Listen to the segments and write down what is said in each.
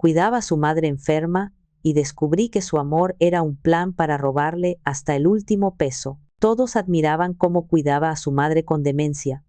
Cuidaba a su madre enferma y descubrí que su amor era un plan para robarle hasta el último peso. Todos admiraban cómo cuidaba a su madre con demencia.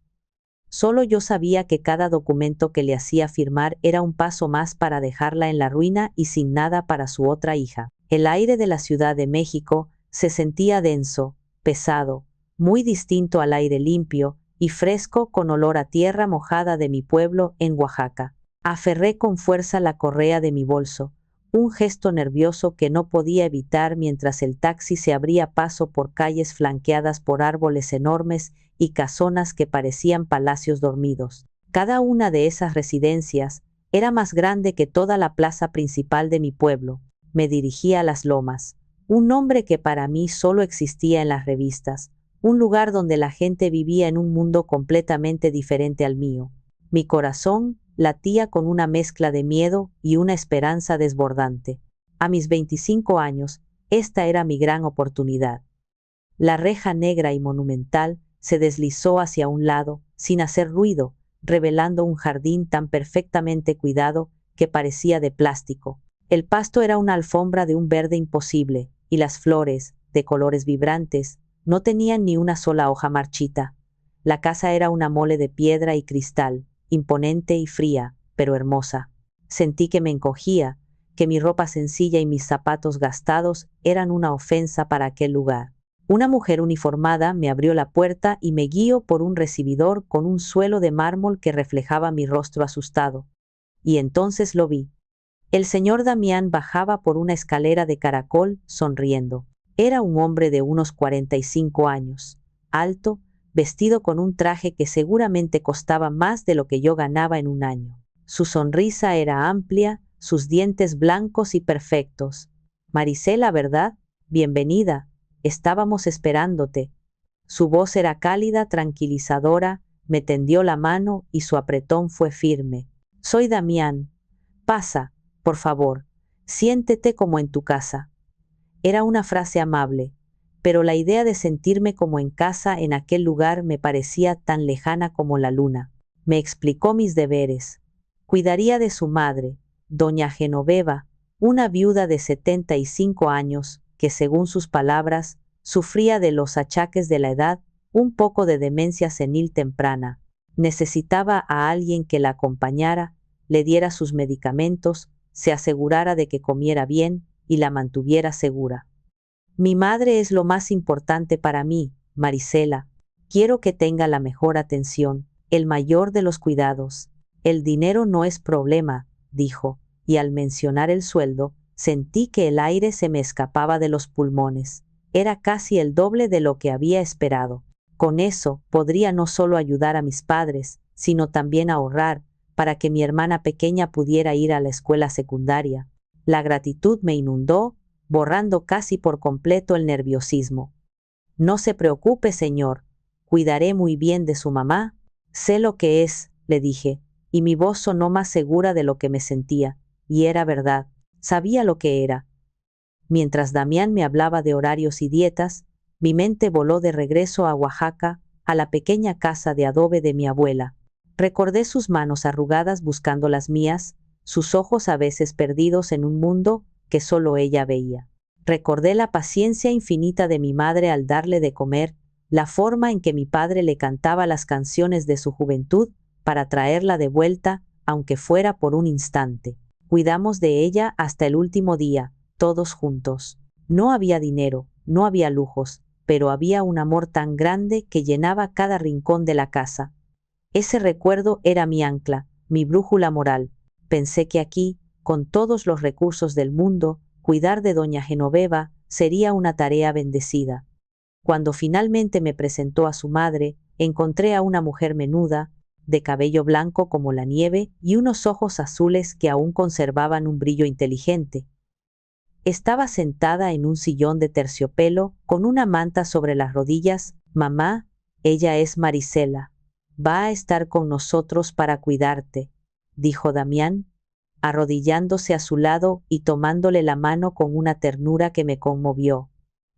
Solo yo sabía que cada documento que le hacía firmar era un paso más para dejarla en la ruina y sin nada para su otra hija. El aire de la Ciudad de México se sentía denso, pesado, muy distinto al aire limpio y fresco con olor a tierra mojada de mi pueblo en Oaxaca. Aferré con fuerza la correa de mi bolso, un gesto nervioso que no podía evitar mientras el taxi se abría paso por calles flanqueadas por árboles enormes y casonas que parecían palacios dormidos. Cada una de esas residencias era más grande que toda la plaza principal de mi pueblo. Me dirigí a Las Lomas, un nombre que para mí solo existía en las revistas, un lugar donde la gente vivía en un mundo completamente diferente al mío. Mi corazón latía con una mezcla de miedo y una esperanza desbordante. A mis 25 años, esta era mi gran oportunidad. La reja negra y monumental se deslizó hacia un lado, sin hacer ruido, revelando un jardín tan perfectamente cuidado que parecía de plástico. El pasto era una alfombra de un verde imposible, y las flores, de colores vibrantes, no tenían ni una sola hoja marchita. La casa era una mole de piedra y cristal, imponente y fría, pero hermosa. Sentí que me encogía, que mi ropa sencilla y mis zapatos gastados eran una ofensa para aquel lugar. Una mujer uniformada me abrió la puerta y me guió por un recibidor con un suelo de mármol que reflejaba mi rostro asustado. Y entonces lo vi. El señor Damián bajaba por una escalera de caracol, sonriendo. Era un hombre de unos 45 años, alto, vestido con un traje que seguramente costaba más de lo que yo ganaba en un año. Su sonrisa era amplia, sus dientes blancos y perfectos. Marisela, ¿verdad? Bienvenida. Estábamos esperándote. Su voz era cálida, tranquilizadora, me tendió la mano y su apretón fue firme. Soy Damián. Pasa, por favor. Siéntete como en tu casa. Era una frase amable, pero la idea de sentirme como en casa en aquel lugar me parecía tan lejana como la luna. Me explicó mis deberes. Cuidaría de su madre, doña Genoveva, una viuda de 75 años, que según sus palabras, sufría de los achaques de la edad, un poco de demencia senil temprana. Necesitaba a alguien que la acompañara, le diera sus medicamentos, se asegurara de que comiera bien y la mantuviera segura. Mi madre es lo más importante para mí, Marisela. Quiero que tenga la mejor atención, el mayor de los cuidados. El dinero no es problema, dijo, y al mencionar el sueldo, sentí que el aire se me escapaba de los pulmones. Era casi el doble de lo que había esperado. Con eso, podría no solo ayudar a mis padres, sino también ahorrar, para que mi hermana pequeña pudiera ir a la escuela secundaria. La gratitud me inundó, borrando casi por completo el nerviosismo. No se preocupe, señor. Cuidaré muy bien de su mamá. Sé lo que es, le dije, y mi voz sonó más segura de lo que me sentía, y era verdad. Sabía lo que era. Mientras Damián me hablaba de horarios y dietas, mi mente voló de regreso a Oaxaca, a la pequeña casa de adobe de mi abuela. Recordé sus manos arrugadas buscando las mías, sus ojos a veces perdidos en un mundo que solo ella veía. Recordé la paciencia infinita de mi madre al darle de comer, la forma en que mi padre le cantaba las canciones de su juventud para traerla de vuelta, aunque fuera por un instante. Cuidamos de ella hasta el último día, todos juntos. No había dinero, no había lujos, pero había un amor tan grande que llenaba cada rincón de la casa. Ese recuerdo era mi ancla, mi brújula moral. Pensé que aquí, con todos los recursos del mundo, cuidar de doña Genoveva sería una tarea bendecida. Cuando finalmente me presentó a su madre, encontré a una mujer menuda, de cabello blanco como la nieve y unos ojos azules que aún conservaban un brillo inteligente. Estaba sentada en un sillón de terciopelo, con una manta sobre las rodillas. Mamá, ella es Marisela. Va a estar con nosotros para cuidarte, dijo Damián, arrodillándose a su lado y tomándole la mano con una ternura que me conmovió.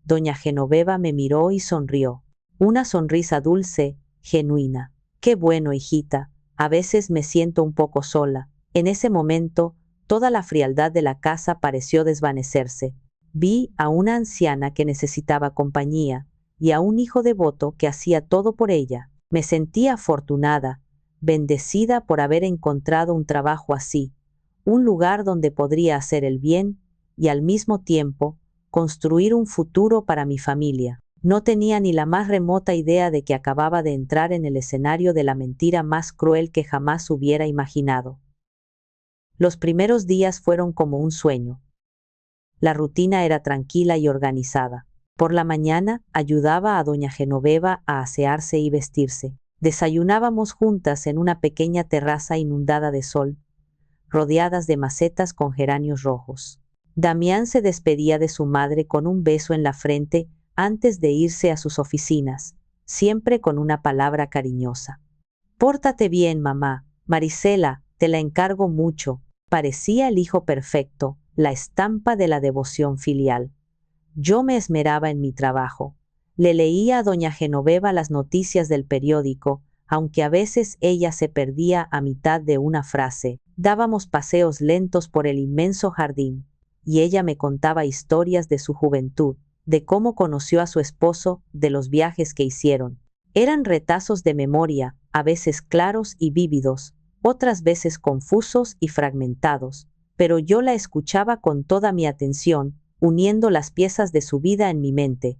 Doña Genoveva me miró y sonrió. Una sonrisa dulce, genuina. Qué bueno, hijita. A veces me siento un poco sola. En ese momento, Toda la frialdad de la casa pareció desvanecerse. Vi a una anciana que necesitaba compañía y a un hijo devoto que hacía todo por ella. Me sentía afortunada, bendecida por haber encontrado un trabajo así, un lugar donde podría hacer el bien y al mismo tiempo construir un futuro para mi familia. No tenía ni la más remota idea de que acababa de entrar en el escenario de la mentira más cruel que jamás hubiera imaginado. Los primeros días fueron como un sueño. La rutina era tranquila y organizada. Por la mañana ayudaba a doña Genoveva a asearse y vestirse. Desayunábamos juntas en una pequeña terraza inundada de sol, rodeadas de macetas con geranios rojos. Damián se despedía de su madre con un beso en la frente antes de irse a sus oficinas, siempre con una palabra cariñosa. «Pórtate bien, mamá. Marisela, te la encargo mucho». Parecía el hijo perfecto, la estampa de la devoción filial. Yo me esmeraba en mi trabajo. Le leía a doña Genoveva las noticias del periódico, aunque a veces ella se perdía a mitad de una frase. Dábamos paseos lentos por el inmenso jardín, y ella me contaba historias de su juventud, de cómo conoció a su esposo, de los viajes que hicieron. Eran retazos de memoria, a veces claros y vívidos, otras veces confusos y fragmentados, pero yo la escuchaba con toda mi atención, uniendo las piezas de su vida en mi mente.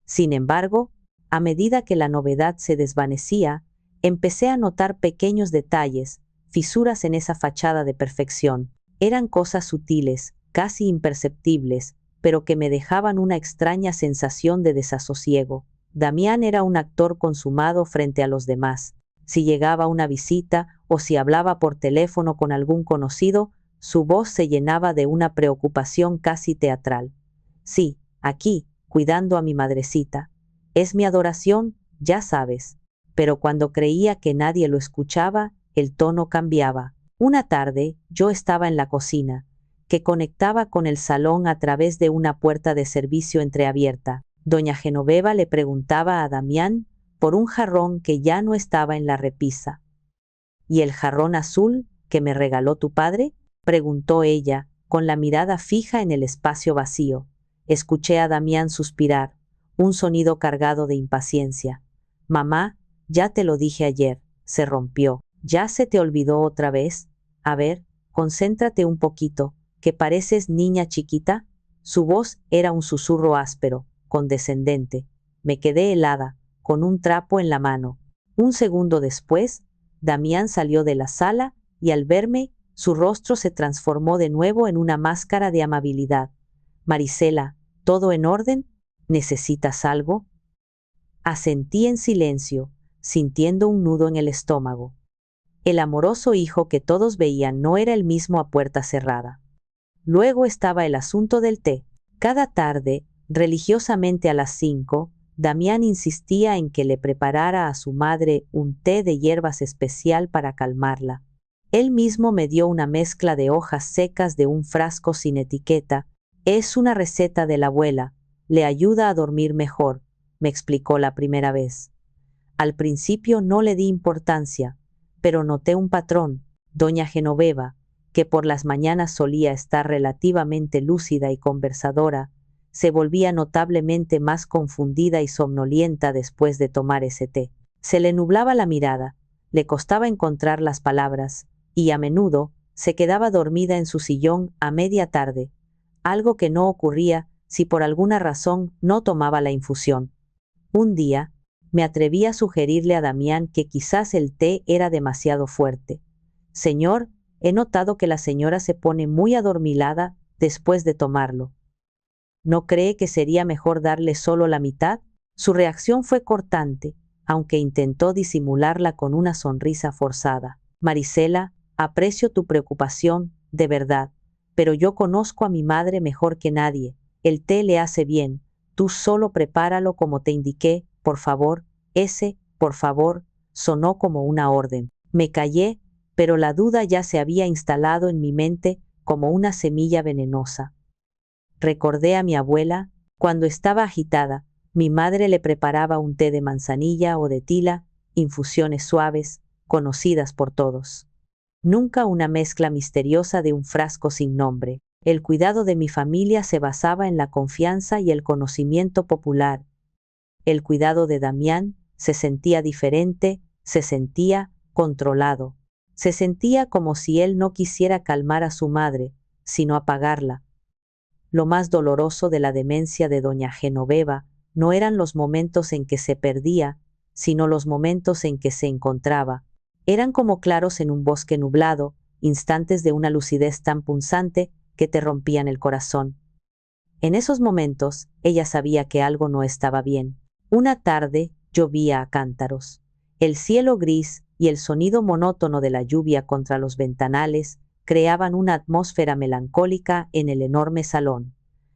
Sin embargo, a medida que la novedad se desvanecía, empecé a notar pequeños detalles, fisuras en esa fachada de perfección. Eran cosas sutiles, casi imperceptibles, pero que me dejaban una extraña sensación de desasosiego. Damián era un actor consumado frente a los demás. Si llegaba una visita o si hablaba por teléfono con algún conocido, su voz se llenaba de una preocupación casi teatral. «Sí, aquí, cuidando a mi madrecita. Es mi adoración, ya sabes». Pero cuando creía que nadie lo escuchaba, el tono cambiaba. Una tarde, yo estaba en la cocina, que conectaba con el salón a través de una puerta de servicio entreabierta. Doña Genoveva le preguntaba a Damián por un jarrón que ya no estaba en la repisa. «¿Y el jarrón azul que me regaló tu padre?», preguntó ella, con la mirada fija en el espacio vacío. Escuché a Damián suspirar, un sonido cargado de impaciencia. «Mamá, ya te lo dije ayer», se rompió. «¿Ya se te olvidó otra vez? A ver, concéntrate un poquito, que pareces niña chiquita». Su voz era un susurro áspero, condescendente. Me quedé helada, con un trapo en la mano. Un segundo después, Damián salió de la sala y al verme, su rostro se transformó de nuevo en una máscara de amabilidad. «Marisela, ¿todo en orden? ¿Necesitas algo?». Asentí en silencio, sintiendo un nudo en el estómago. El amoroso hijo que todos veían no era el mismo a puerta cerrada. Luego estaba el asunto del té. Cada tarde, religiosamente a las 5, Damián insistía en que le preparara a su madre un té de hierbas especial para calmarla. Él mismo me dio una mezcla de hojas secas de un frasco sin etiqueta. «Es una receta de la abuela, le ayuda a dormir mejor», me explicó la primera vez. Al principio no le di importancia, pero noté un patrón. Doña Genoveva, que por las mañanas solía estar relativamente lúcida y conversadora, se volvía notablemente más confundida y somnolienta después de tomar ese té. Se le nublaba la mirada, le costaba encontrar las palabras, y a menudo se quedaba dormida en su sillón a media tarde, algo que no ocurría si por alguna razón no tomaba la infusión. Un día, me atreví a sugerirle a Damián que quizás el té era demasiado fuerte. «Señor, he notado que la señora se pone muy adormilada después de tomarlo. ¿No cree que sería mejor darle solo la mitad?». Su reacción fue cortante, aunque intentó disimularla con una sonrisa forzada. «Marisela, aprecio tu preocupación, de verdad, pero yo conozco a mi madre mejor que nadie. El té le hace bien. Tú solo prepáralo como te indiqué, por favor». Ese, por favor, sonó como una orden. Me callé, pero la duda ya se había instalado en mi mente como una semilla venenosa. Recordé a mi abuela, cuando estaba agitada, mi madre le preparaba un té de manzanilla o de tila, infusiones suaves, conocidas por todos. nunca una mezcla misteriosa de un frasco sin nombre. El cuidado de mi familia se basaba en la confianza y el conocimiento popular. El cuidado de Damián se sentía diferente, se sentía controlado. Se sentía como si él no quisiera calmar a su madre, sino apagarla. Lo más doloroso de la demencia de doña Genoveva no eran los momentos en que se perdía, sino los momentos en que se encontraba. Eran como claros en un bosque nublado, instantes de una lucidez tan punzante que te rompían el corazón. En esos momentos, ella sabía que algo no estaba bien. Una tarde llovía a cántaros. El cielo gris y el sonido monótono de la lluvia contra los ventanales creaban una atmósfera melancólica en el enorme salón.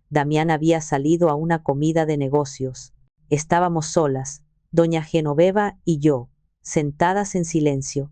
Damián había salido a una comida de negocios. Estábamos solas, doña Genoveva y yo, sentadas en silencio.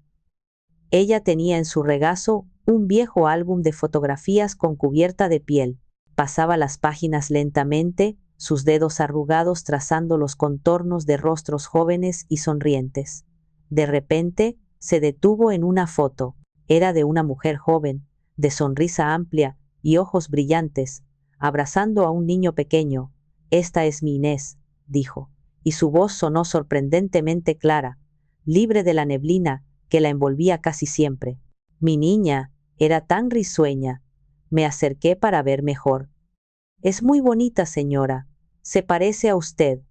Ella tenía en su regazo un viejo álbum de fotografías con cubierta de piel. Pasaba las páginas lentamente, sus dedos arrugados trazando los contornos de rostros jóvenes y sonrientes. De repente, se detuvo en una foto. Era de una mujer joven, de sonrisa amplia y ojos brillantes, abrazando a un niño pequeño. «Esta es mi Inés», dijo, y su voz sonó sorprendentemente clara, libre de la neblina que la envolvía casi siempre. Mi niña era tan risueña. Me acerqué para ver mejor. «Es muy bonita, señora. Se parece a usted».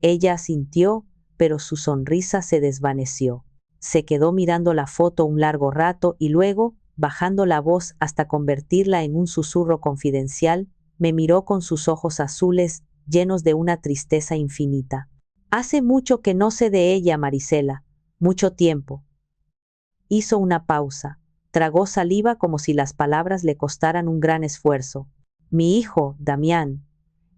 Ella asintió, pero su sonrisa se desvaneció. Se quedó mirando la foto un largo rato y luego, bajando la voz hasta convertirla en un susurro confidencial, me miró con sus ojos azules, llenos de una tristeza infinita. «Hace mucho que no sé de ella, Marisela. Mucho tiempo». Hizo una pausa. Tragó saliva como si las palabras le costaran un gran esfuerzo. «Mi hijo, Damián.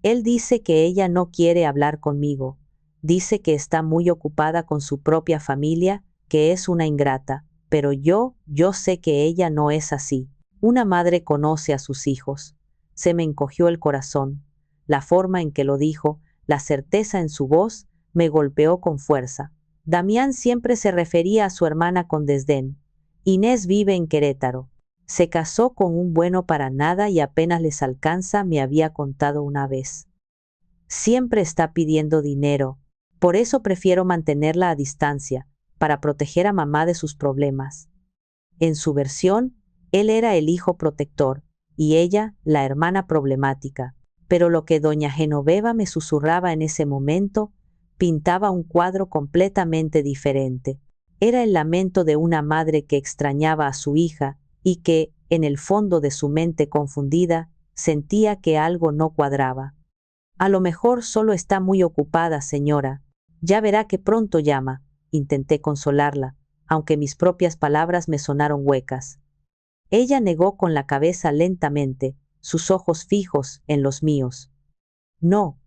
Él dice que ella no quiere hablar conmigo. Dice que está muy ocupada con su propia familia, que es una ingrata. Pero yo sé que ella no es así. Una madre conoce a sus hijos». Se me encogió el corazón. La forma en que lo dijo, la certeza en su voz, me golpeó con fuerza. Damián siempre se refería a su hermana con desdén. «Inés vive en Querétaro. Se casó con un bueno para nada y apenas les alcanza», me había contado una vez. «Siempre está pidiendo dinero. Por eso prefiero mantenerla a distancia, para proteger a mamá de sus problemas». En su versión, él era el hijo protector, y ella, la hermana problemática. Pero lo que doña Genoveva me susurraba en ese momento, pintaba un cuadro completamente diferente. Era el lamento de una madre que extrañaba a su hija y que, en el fondo de su mente confundida, sentía que algo no cuadraba. «A lo mejor solo está muy ocupada, señora. Ya verá que pronto llama», intenté consolarla, aunque mis propias palabras me sonaron huecas. Ella negó con la cabeza lentamente, sus ojos fijos en los míos. «No.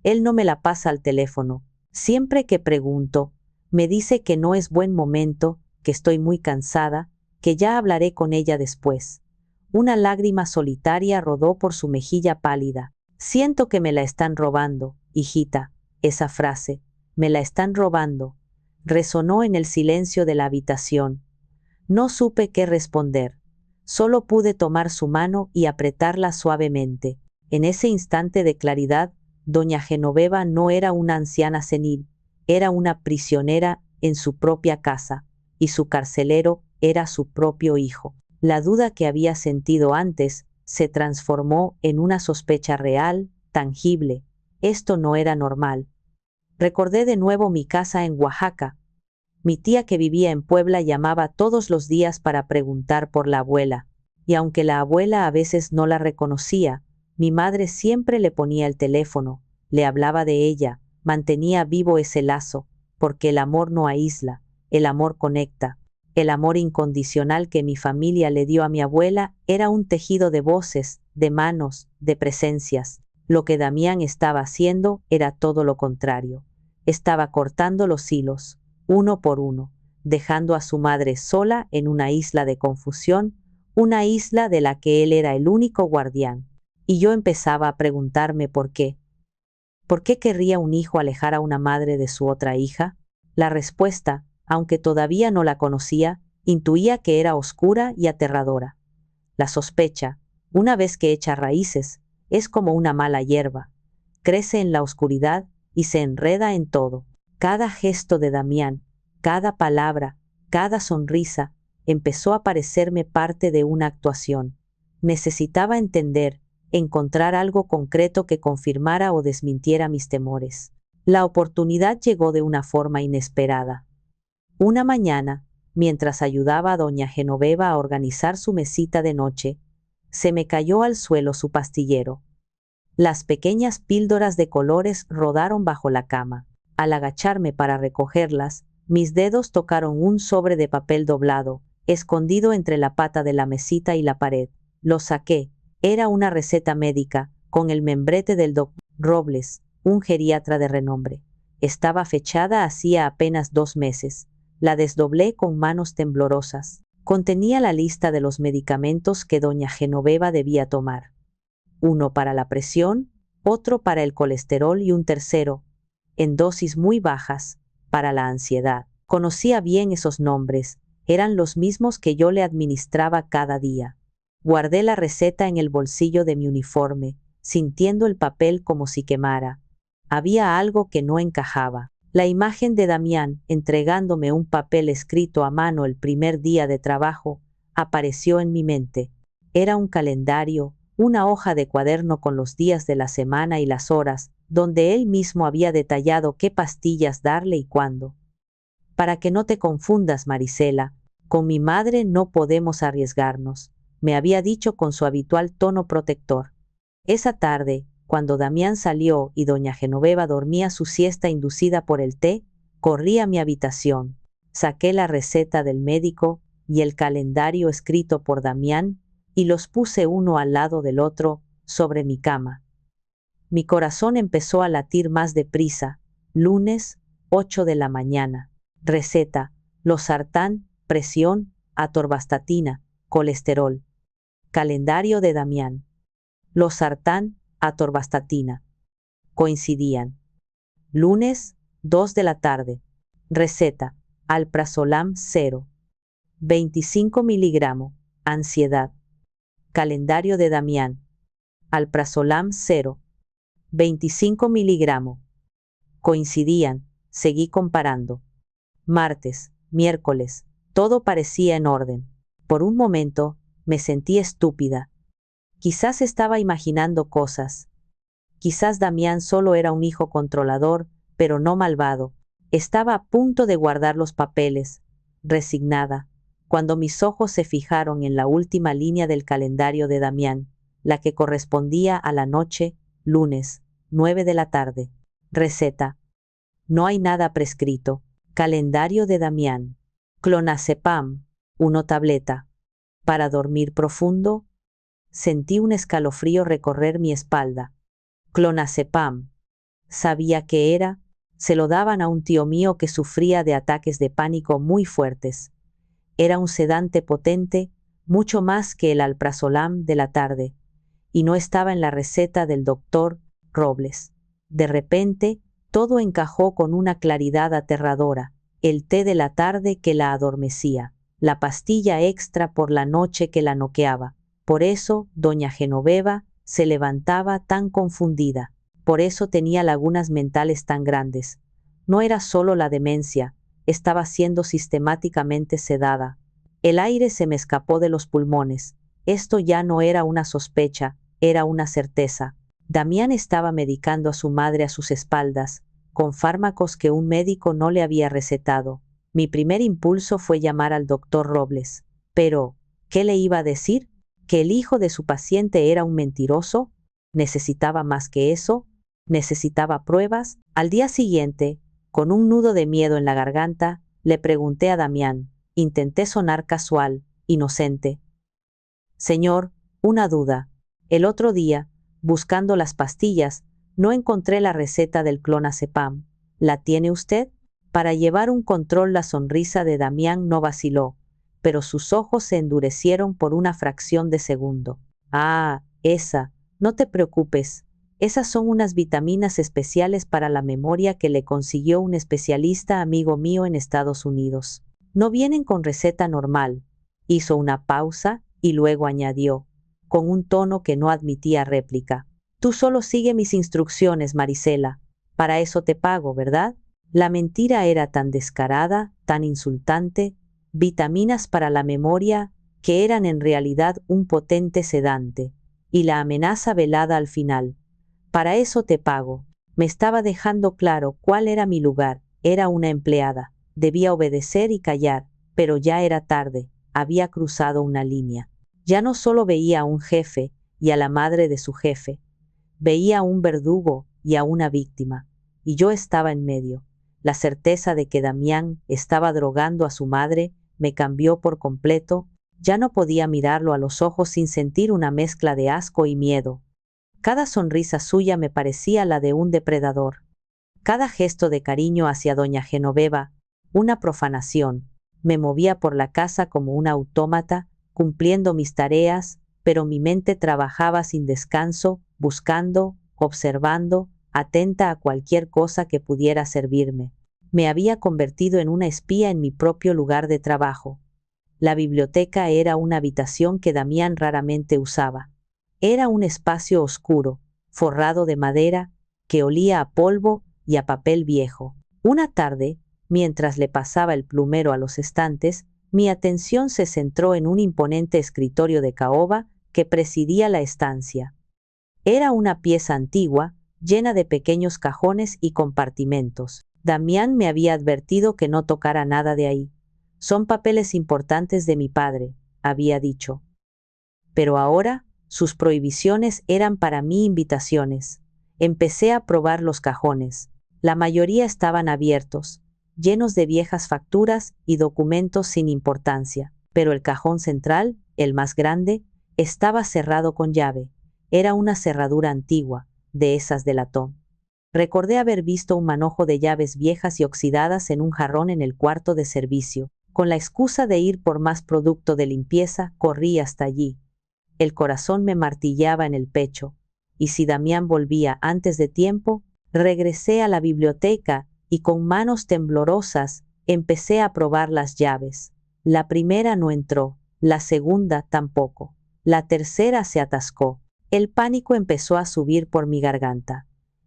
Él no me la pasa al teléfono. Siempre que pregunto, me dice que no es buen momento, que estoy muy cansada, que ya hablaré con ella después». Una lágrima solitaria rodó por su mejilla pálida. «Siento que me la están robando, hijita». Esa frase, «me la están robando», resonó en el silencio de la habitación. No supe qué responder. Solo pude tomar su mano y apretarla suavemente. En ese instante de claridad, doña Genoveva no era una anciana senil, era una prisionera en su propia casa, y su carcelero era su propio hijo. La duda que había sentido antes se transformó en una sospecha real, tangible. Esto no era normal. Recordé de nuevo mi casa en Oaxaca. Mi tía que vivía en Puebla llamaba todos los días para preguntar por la abuela, y aunque la abuela a veces no la reconocía, mi madre siempre le ponía el teléfono, le hablaba de ella, mantenía vivo ese lazo, porque el amor no aísla, el amor conecta. El amor incondicional que mi familia le dio a mi abuela era un tejido de voces, de manos, de presencias. Lo que Damián estaba haciendo era todo lo contrario. Estaba cortando los hilos, uno por uno, dejando a su madre sola en una isla de confusión, una isla de la que él era el único guardián. Y yo empezaba a preguntarme por qué. ¿Por qué querría un hijo alejar a una madre de su otra hija? La respuesta, aunque todavía no la conocía, Intuía que era oscura y aterradora. La sospecha, una vez que echa raíces, es como una mala hierba. Crece en la oscuridad y se enreda en todo. Cada gesto de Damián, cada palabra, cada sonrisa, empezó a parecerme parte de una actuación. Necesitaba entender, encontrar algo concreto que confirmara o desmintiera mis temores. La oportunidad llegó de una forma inesperada. Una mañana, mientras ayudaba a doña Genoveva a organizar su mesita de noche, se me cayó al suelo su pastillero. Las pequeñas píldoras de colores rodaron bajo la cama. Al agacharme para recogerlas, mis dedos tocaron un sobre de papel doblado, escondido entre la pata de la mesita y la pared. Lo saqué. Era una receta médica, con el membrete del doctor Robles, un geriatra de renombre. Estaba fechada hacía apenas 2 meses. La desdoblé con manos temblorosas. Contenía la lista de los medicamentos que doña Genoveva debía tomar. Uno para la presión, otro para el colesterol y un tercero, en dosis muy bajas, para la ansiedad. Conocía bien esos nombres, eran los mismos que yo le administraba cada día. Guardé la receta en el bolsillo de mi uniforme, sintiendo el papel como si quemara. Había algo que no encajaba. La imagen de Damián, entregándome un papel escrito a mano el primer día de trabajo, apareció en mi mente. Era un calendario, una hoja de cuaderno con los días de la semana y las horas, donde él mismo había detallado qué pastillas darle y cuándo. Para que no te confundas, Marisela, con mi madre no podemos arriesgarnos, me había dicho con su habitual tono protector. Esa tarde, cuando Damián salió y doña Genoveva dormía su siesta inducida por el té, corrí a mi habitación, saqué la receta del médico y el calendario escrito por Damián, y los puse uno al lado del otro, sobre mi cama. Mi corazón empezó a latir más deprisa. Lunes, 8 de la mañana. Receta: losartán, presión, atorvastatina, colesterol. Calendario de Damián. Losartán, atorvastatina. Coincidían. Lunes, 2 de la tarde. Receta: alprazolam 0. 25 miligramos. Ansiedad. Calendario de Damián. Alprazolam 0. 25 miligramos. Coincidían, seguí comparando. Martes, miércoles, todo parecía en orden. Por un momento, me sentí estúpida. Quizás estaba imaginando cosas. Quizás Damián solo era un hijo controlador, pero no malvado. Estaba a punto de guardar los papeles, resignada, cuando mis ojos se fijaron en la última línea del calendario de Damián, la que correspondía a la noche, lunes, 9 de la tarde. Receta: no hay nada prescrito. Calendario de Damián. Clonazepam, 1 tableta. Para dormir profundo. Sentí un escalofrío recorrer mi espalda. Clonazepam. Sabía qué era. Se lo daban a un tío mío que sufría de ataques de pánico muy fuertes. Era un sedante potente, mucho más que el alprazolam de la tarde, y no estaba en la receta del doctor Robles. De repente, todo encajó con una claridad aterradora. El té de la tarde que la adormecía, la pastilla extra por la noche que la noqueaba. Por eso, doña Genoveva se levantaba tan confundida. Por eso tenía lagunas mentales tan grandes. No era solo la demencia, estaba siendo sistemáticamente sedada. El aire se me escapó de los pulmones. Esto ya no era una sospecha, era una certeza. Damián estaba medicando a su madre a sus espaldas, con fármacos que un médico no le había recetado. Mi primer impulso fue llamar al doctor Robles. Pero, ¿qué le iba a decir? ¿Que el hijo de su paciente era un mentiroso? ¿Necesitaba más que eso? ¿Necesitaba pruebas? Al día siguiente, con un nudo de miedo en la garganta, le pregunté a Damián. Intenté sonar casual, inocente. Señor, una duda. El otro día, buscando las pastillas, no encontré la receta del clonazepam. ¿La tiene usted? Para llevar un control, la sonrisa de Damián no vaciló, pero sus ojos se endurecieron por una fracción de segundo. Ah, esa, no te preocupes. Esas son unas vitaminas especiales para la memoria que le consiguió un especialista amigo mío en Estados Unidos. No vienen con receta normal. Hizo una pausa y luego añadió, con un tono que no admitía réplica. Tú solo sigue mis instrucciones, Marisela. Para eso te pago, ¿verdad? La mentira era tan descarada, tan insultante, vitaminas para la memoria, que eran en realidad un potente sedante, y la amenaza velada al final. Para eso te pago. Me estaba dejando claro cuál era mi lugar. Era una empleada. Debía obedecer y callar, pero ya era tarde. Había cruzado una línea. Ya no solo veía a un jefe y a la madre de su jefe, veía a un verdugo y a una víctima, y yo estaba en medio. La certeza de que Damián estaba drogando a su madre me cambió por completo. Ya no podía mirarlo a los ojos sin sentir una mezcla de asco y miedo. Cada sonrisa suya me parecía la de un depredador. Cada gesto de cariño hacia doña Genoveva, una profanación. Me movía por la casa como un autómata, cumpliendo mis tareas, pero mi mente trabajaba sin descanso, buscando, observando, atenta a cualquier cosa que pudiera servirme. Me había convertido en una espía en mi propio lugar de trabajo. La biblioteca era una habitación que Damián raramente usaba. Era un espacio oscuro, forrado de madera, que olía a polvo y a papel viejo. Una tarde, mientras le pasaba el plumero a los estantes, mi atención se centró en un imponente escritorio de caoba que presidía la estancia. Era una pieza antigua, llena de pequeños cajones y compartimentos. Damián me había advertido que no tocara nada de ahí. Son papeles importantes de mi padre, había dicho. Pero ahora, sus prohibiciones eran para mí invitaciones. Empecé a probar los cajones. La mayoría estaban abiertos, llenos de viejas facturas y documentos sin importancia. Pero el cajón central, el más grande, estaba cerrado con llave. Era una cerradura antigua, de esas de latón. Recordé haber visto un manojo de llaves viejas y oxidadas en un jarrón en el cuarto de servicio. Con la excusa de ir por más producto de limpieza, corrí hasta allí. El corazón me martillaba en el pecho, y si Damián volvía antes de tiempo, regresé a la biblioteca y con manos temblorosas empecé a probar las llaves. La primera no entró, la segunda tampoco, la tercera se atascó. El pánico empezó a subir por mi garganta.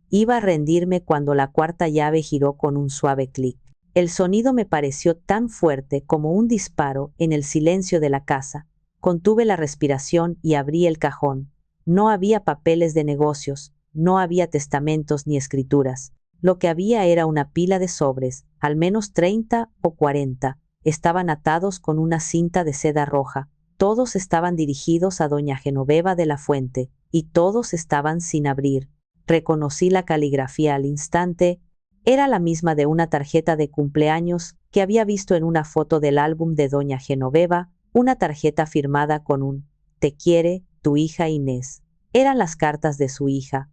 Iba a rendirme cuando la cuarta llave giró con un suave clic. El sonido me pareció tan fuerte como un disparo en el silencio de la casa. Contuve la respiración y abrí el cajón. No había papeles de negocios, no había testamentos ni escrituras. Lo que había era una pila de sobres, al menos 30 o 40. Estaban atados con una cinta de seda roja. Todos estaban dirigidos a doña Genoveva de la Fuente, y todos estaban sin abrir. Reconocí la caligrafía al instante. Era la misma de una tarjeta de cumpleaños que había visto en una foto del álbum de doña Genoveva, una tarjeta firmada con un «Te quiere, tu hija Inés». Eran las cartas de su hija.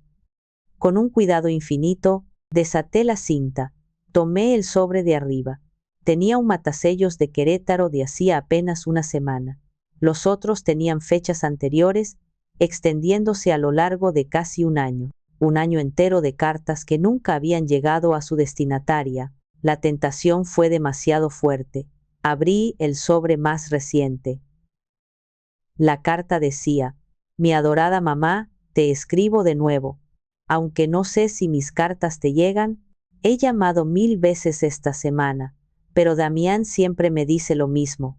Con un cuidado infinito, desaté la cinta, tomé el sobre de arriba. Tenía un matasellos de Querétaro de hacía apenas una semana. Los otros tenían fechas anteriores, extendiéndose a lo largo de casi un año entero de cartas que nunca habían llegado a su destinataria. La tentación fue demasiado fuerte. Abrí el sobre más reciente. La carta decía: «Mi adorada mamá, te escribo de nuevo. Aunque no sé si mis cartas te llegan, he llamado 1000 veces esta semana, pero Damián siempre me dice lo mismo,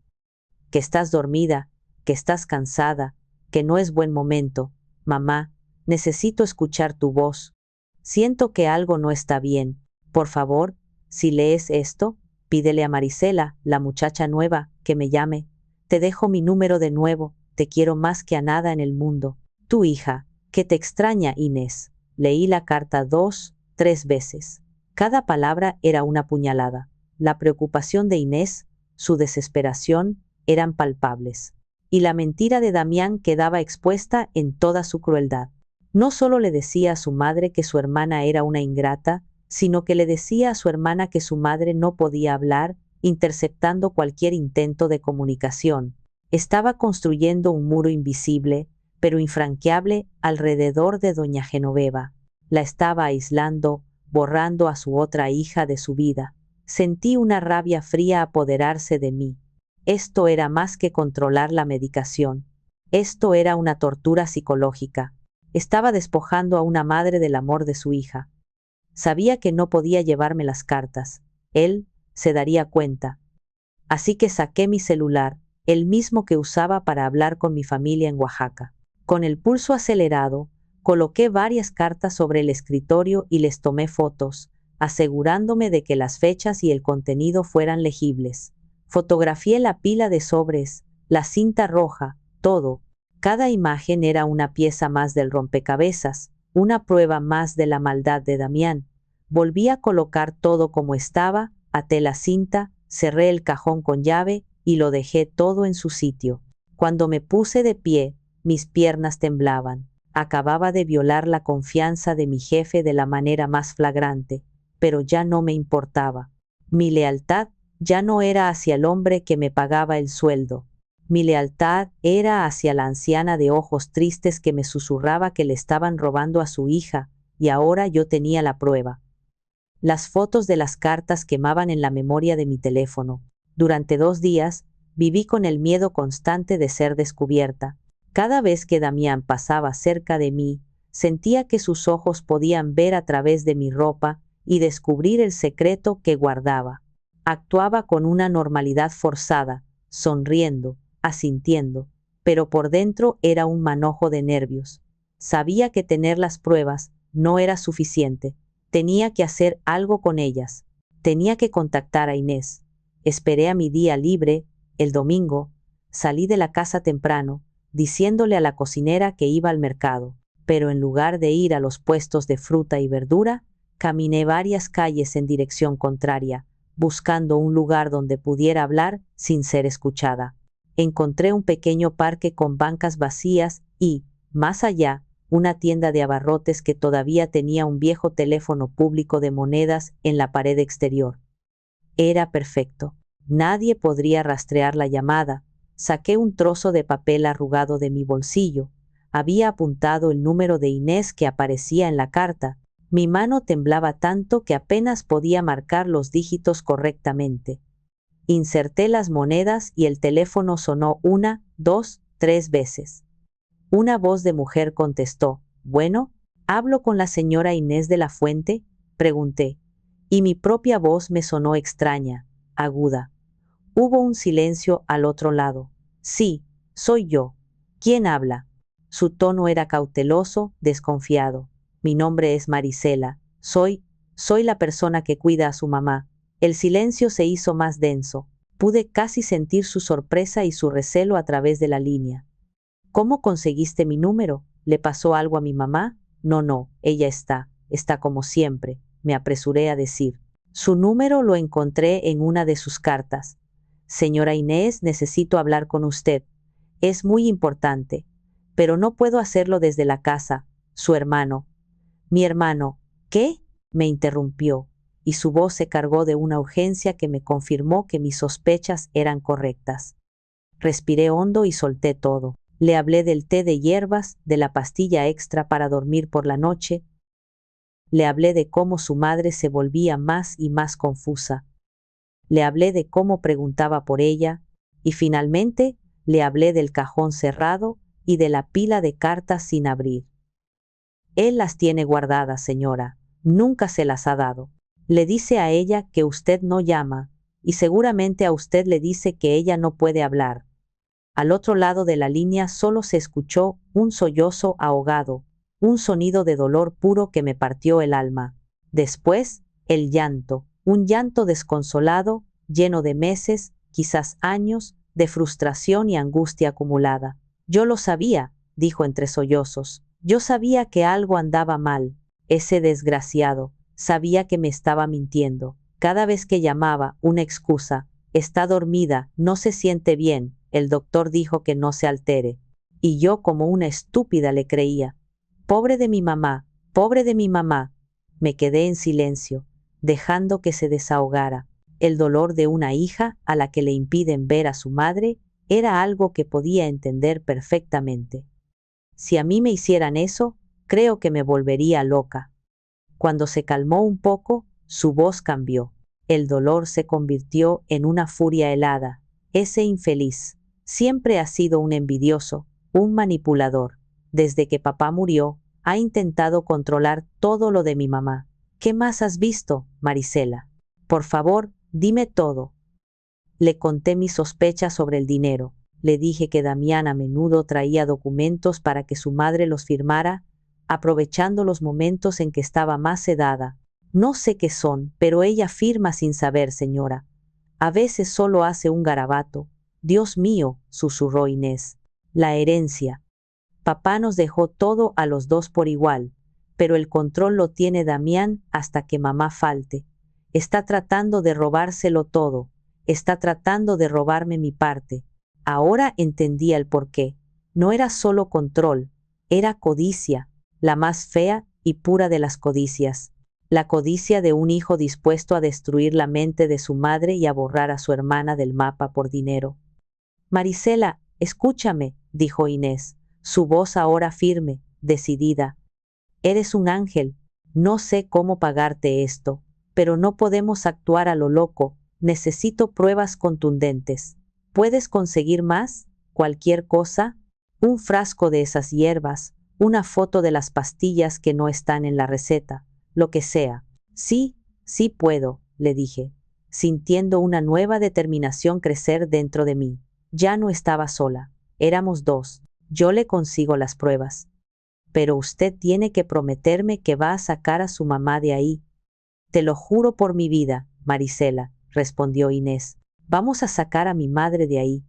que estás dormida, que estás cansada, que no es buen momento. Mamá, necesito escuchar tu voz. Siento que algo no está bien. Por favor, si lees esto, pídele a Marisela, la muchacha nueva, que me llame. Te dejo mi número de nuevo, te quiero más que a nada en el mundo. Tu hija, que te extraña, Inés». Leí la carta 2, 3 veces. Cada palabra era una puñalada. La preocupación de Inés, su desesperación, eran palpables. Y la mentira de Damián quedaba expuesta en toda su crueldad. No solo le decía a su madre que su hermana era una ingrata, sino que le decía a su hermana que su madre no podía hablar, interceptando cualquier intento de comunicación. Estaba construyendo un muro invisible, pero infranqueable, alrededor de doña Genoveva. La estaba aislando, borrando a su otra hija de su vida. Sentí una rabia fría apoderarse de mí. Esto era más que controlar la medicación. Esto era una tortura psicológica. Estaba despojando a una madre del amor de su hija. Sabía que no podía llevarme las cartas. Él se daría cuenta. Así que saqué mi celular, el mismo que usaba para hablar con mi familia en Oaxaca. Con el pulso acelerado, coloqué varias cartas sobre el escritorio y les tomé fotos, asegurándome de que las fechas y el contenido fueran legibles. Fotografié la pila de sobres, la cinta roja, todo. Cada imagen era una pieza más del rompecabezas, una prueba más de la maldad de Damián. Volví a colocar todo como estaba, até la cinta, cerré el cajón con llave y lo dejé todo en su sitio. Cuando me puse de pie, mis piernas temblaban. Acababa de violar la confianza de mi jefe de la manera más flagrante, pero ya no me importaba. Mi lealtad ya no era hacia el hombre que me pagaba el sueldo. Mi lealtad era hacia la anciana de ojos tristes que me susurraba que le estaban robando a su hija, y ahora yo tenía la prueba. Las fotos de las cartas quemaban en la memoria de mi teléfono. Durante 2 días, viví con el miedo constante de ser descubierta. Cada vez que Damián pasaba cerca de mí, sentía que sus ojos podían ver a través de mi ropa y descubrir el secreto que guardaba. Actuaba con una normalidad forzada, sonriendo, asintiendo, pero por dentro era un manojo de nervios. Sabía que tener las pruebas no era suficiente. Tenía que hacer algo con ellas. Tenía que contactar a Inés. Esperé a mi día libre, el domingo. Salí de la casa temprano, diciéndole a la cocinera que iba al mercado, pero en lugar de ir a los puestos de fruta y verdura, caminé varias calles en dirección contraria, buscando un lugar donde pudiera hablar sin ser escuchada. Encontré un pequeño parque con bancas vacías y, más allá, una tienda de abarrotes que todavía tenía un viejo teléfono público de monedas en la pared exterior. Era perfecto. Nadie podría rastrear la llamada. Saqué un trozo de papel arrugado de mi bolsillo. Había apuntado el número de Inés que aparecía en la carta. Mi mano temblaba tanto que apenas podía marcar los dígitos correctamente. Inserté las monedas y el teléfono sonó 1, 2, 3 veces. Una voz de mujer contestó. «Bueno, ¿hablo con la señora Inés de la Fuente?», pregunté. Y mi propia voz me sonó extraña, aguda. Hubo un silencio al otro lado. «Sí, soy yo. ¿Quién habla?». Su tono era cauteloso, desconfiado. «Mi nombre es Marisela. Soy la persona que cuida a su mamá». El silencio se hizo más denso. Pude casi sentir su sorpresa y su recelo a través de la línea. «¿Cómo conseguiste mi número? ¿Le pasó algo a mi mamá?». No, ella está como siempre», me apresuré a decir. «Su número lo encontré en una de sus cartas. Señora Inés, necesito hablar con usted. Es muy importante. Pero no puedo hacerlo desde la casa. Su hermano». «¿Mi hermano? ¿Qué?», me interrumpió, y su voz se cargó de una urgencia que me confirmó que mis sospechas eran correctas. Respiré hondo y solté todo. Le hablé del té de hierbas, de la pastilla extra para dormir por la noche. Le hablé de cómo su madre se volvía más y más confusa. Le hablé de cómo preguntaba por ella, y finalmente le hablé del cajón cerrado y de la pila de cartas sin abrir. «Él las tiene guardadas, señora. Nunca se las ha dado. Le dice a ella que usted no llama, y seguramente a usted le dice que ella no puede hablar». Al otro lado de la línea solo se escuchó un sollozo ahogado, un sonido de dolor puro que me partió el alma. Después, el llanto, un llanto desconsolado, lleno de meses, quizás años, de frustración y angustia acumulada. «Yo lo sabía», dijo entre sollozos. «Yo sabía que algo andaba mal. Ese desgraciado, sabía que me estaba mintiendo. Cada vez que llamaba, una excusa. Está dormida, no se siente bien. El doctor dijo que no se altere». Y yo como una estúpida le creía. Pobre de mi mamá, pobre de mi mamá. Me quedé en silencio, dejando que se desahogara. El dolor de una hija a la que le impiden ver a su madre era algo que podía entender perfectamente. Si a mí me hicieran eso, creo que me volvería loca. Cuando se calmó un poco, su voz cambió. El dolor se convirtió en una furia helada. Ese infeliz siempre ha sido un envidioso, un manipulador. Desde que papá murió, ha intentado controlar todo lo de mi mamá. ¿Qué más has visto, Marisela? Por favor, dime todo. Le conté mis sospechas sobre el dinero. Le dije que Damián a menudo traía documentos para que su madre los firmara, aprovechando los momentos en que estaba más sedada. No sé qué son, pero ella firma sin saber, señora. A veces solo hace un garabato. Dios mío, susurró Inés. La herencia. Papá nos dejó todo a los dos por igual, pero el control lo tiene Damián hasta que mamá falte. Está tratando de robárselo todo. Está tratando de robarme mi parte. Ahora entendía el porqué. No era solo control, era codicia, la más fea y pura de las codicias. La codicia de un hijo dispuesto a destruir la mente de su madre y a borrar a su hermana del mapa por dinero. Marisela, escúchame, dijo Inés, su voz ahora firme, decidida. Eres un ángel, no sé cómo pagarte esto, pero no podemos actuar a lo loco, necesito pruebas contundentes. ¿Puedes conseguir más? ¿Cualquier cosa? Un frasco de esas hierbas, una foto de las pastillas que no están en la receta, lo que sea. Sí, sí puedo, le dije, sintiendo una nueva determinación crecer dentro de mí. Ya no estaba sola, éramos dos. Yo le consigo las pruebas. Pero usted tiene que prometerme que va a sacar a su mamá de ahí. Te lo juro por mi vida, Marisela, respondió Inés. Vamos a sacar a mi madre de ahí.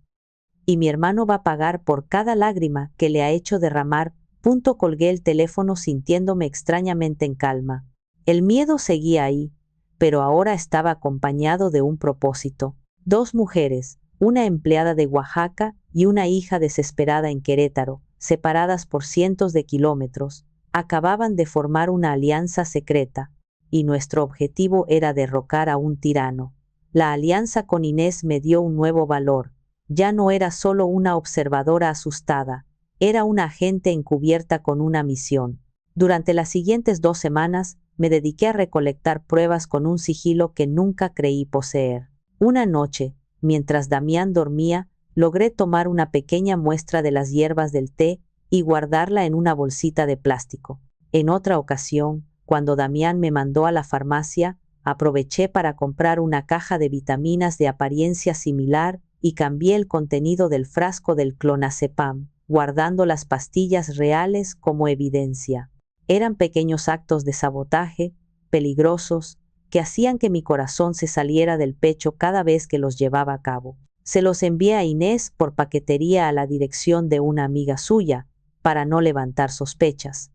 Y mi hermano va a pagar por cada lágrima que le ha hecho derramar. Colgué el teléfono sintiéndome extrañamente en calma. El miedo seguía ahí, pero ahora estaba acompañado de un propósito. Dos mujeres, una empleada de Oaxaca y una hija desesperada en Querétaro, separadas por cientos de kilómetros, acababan de formar una alianza secreta, y nuestro objetivo era derrocar a un tirano. La alianza con Inés me dio un nuevo valor. Ya no era solo una observadora asustada, era una agente encubierta con una misión. Durante las siguientes 2 semanas, me dediqué a recolectar pruebas con un sigilo que nunca creí poseer. Una noche, mientras Damián dormía, logré tomar una pequeña muestra de las hierbas del té y guardarla en una bolsita de plástico. En otra ocasión, cuando Damián me mandó a la farmacia, aproveché para comprar una caja de vitaminas de apariencia similar y cambié el contenido del frasco del clonazepam, guardando las pastillas reales como evidencia. Eran pequeños actos de sabotaje, peligrosos, que hacían que mi corazón se saliera del pecho cada vez que los llevaba a cabo. Se los envié a Inés por paquetería a la dirección de una amiga suya, para no levantar sospechas.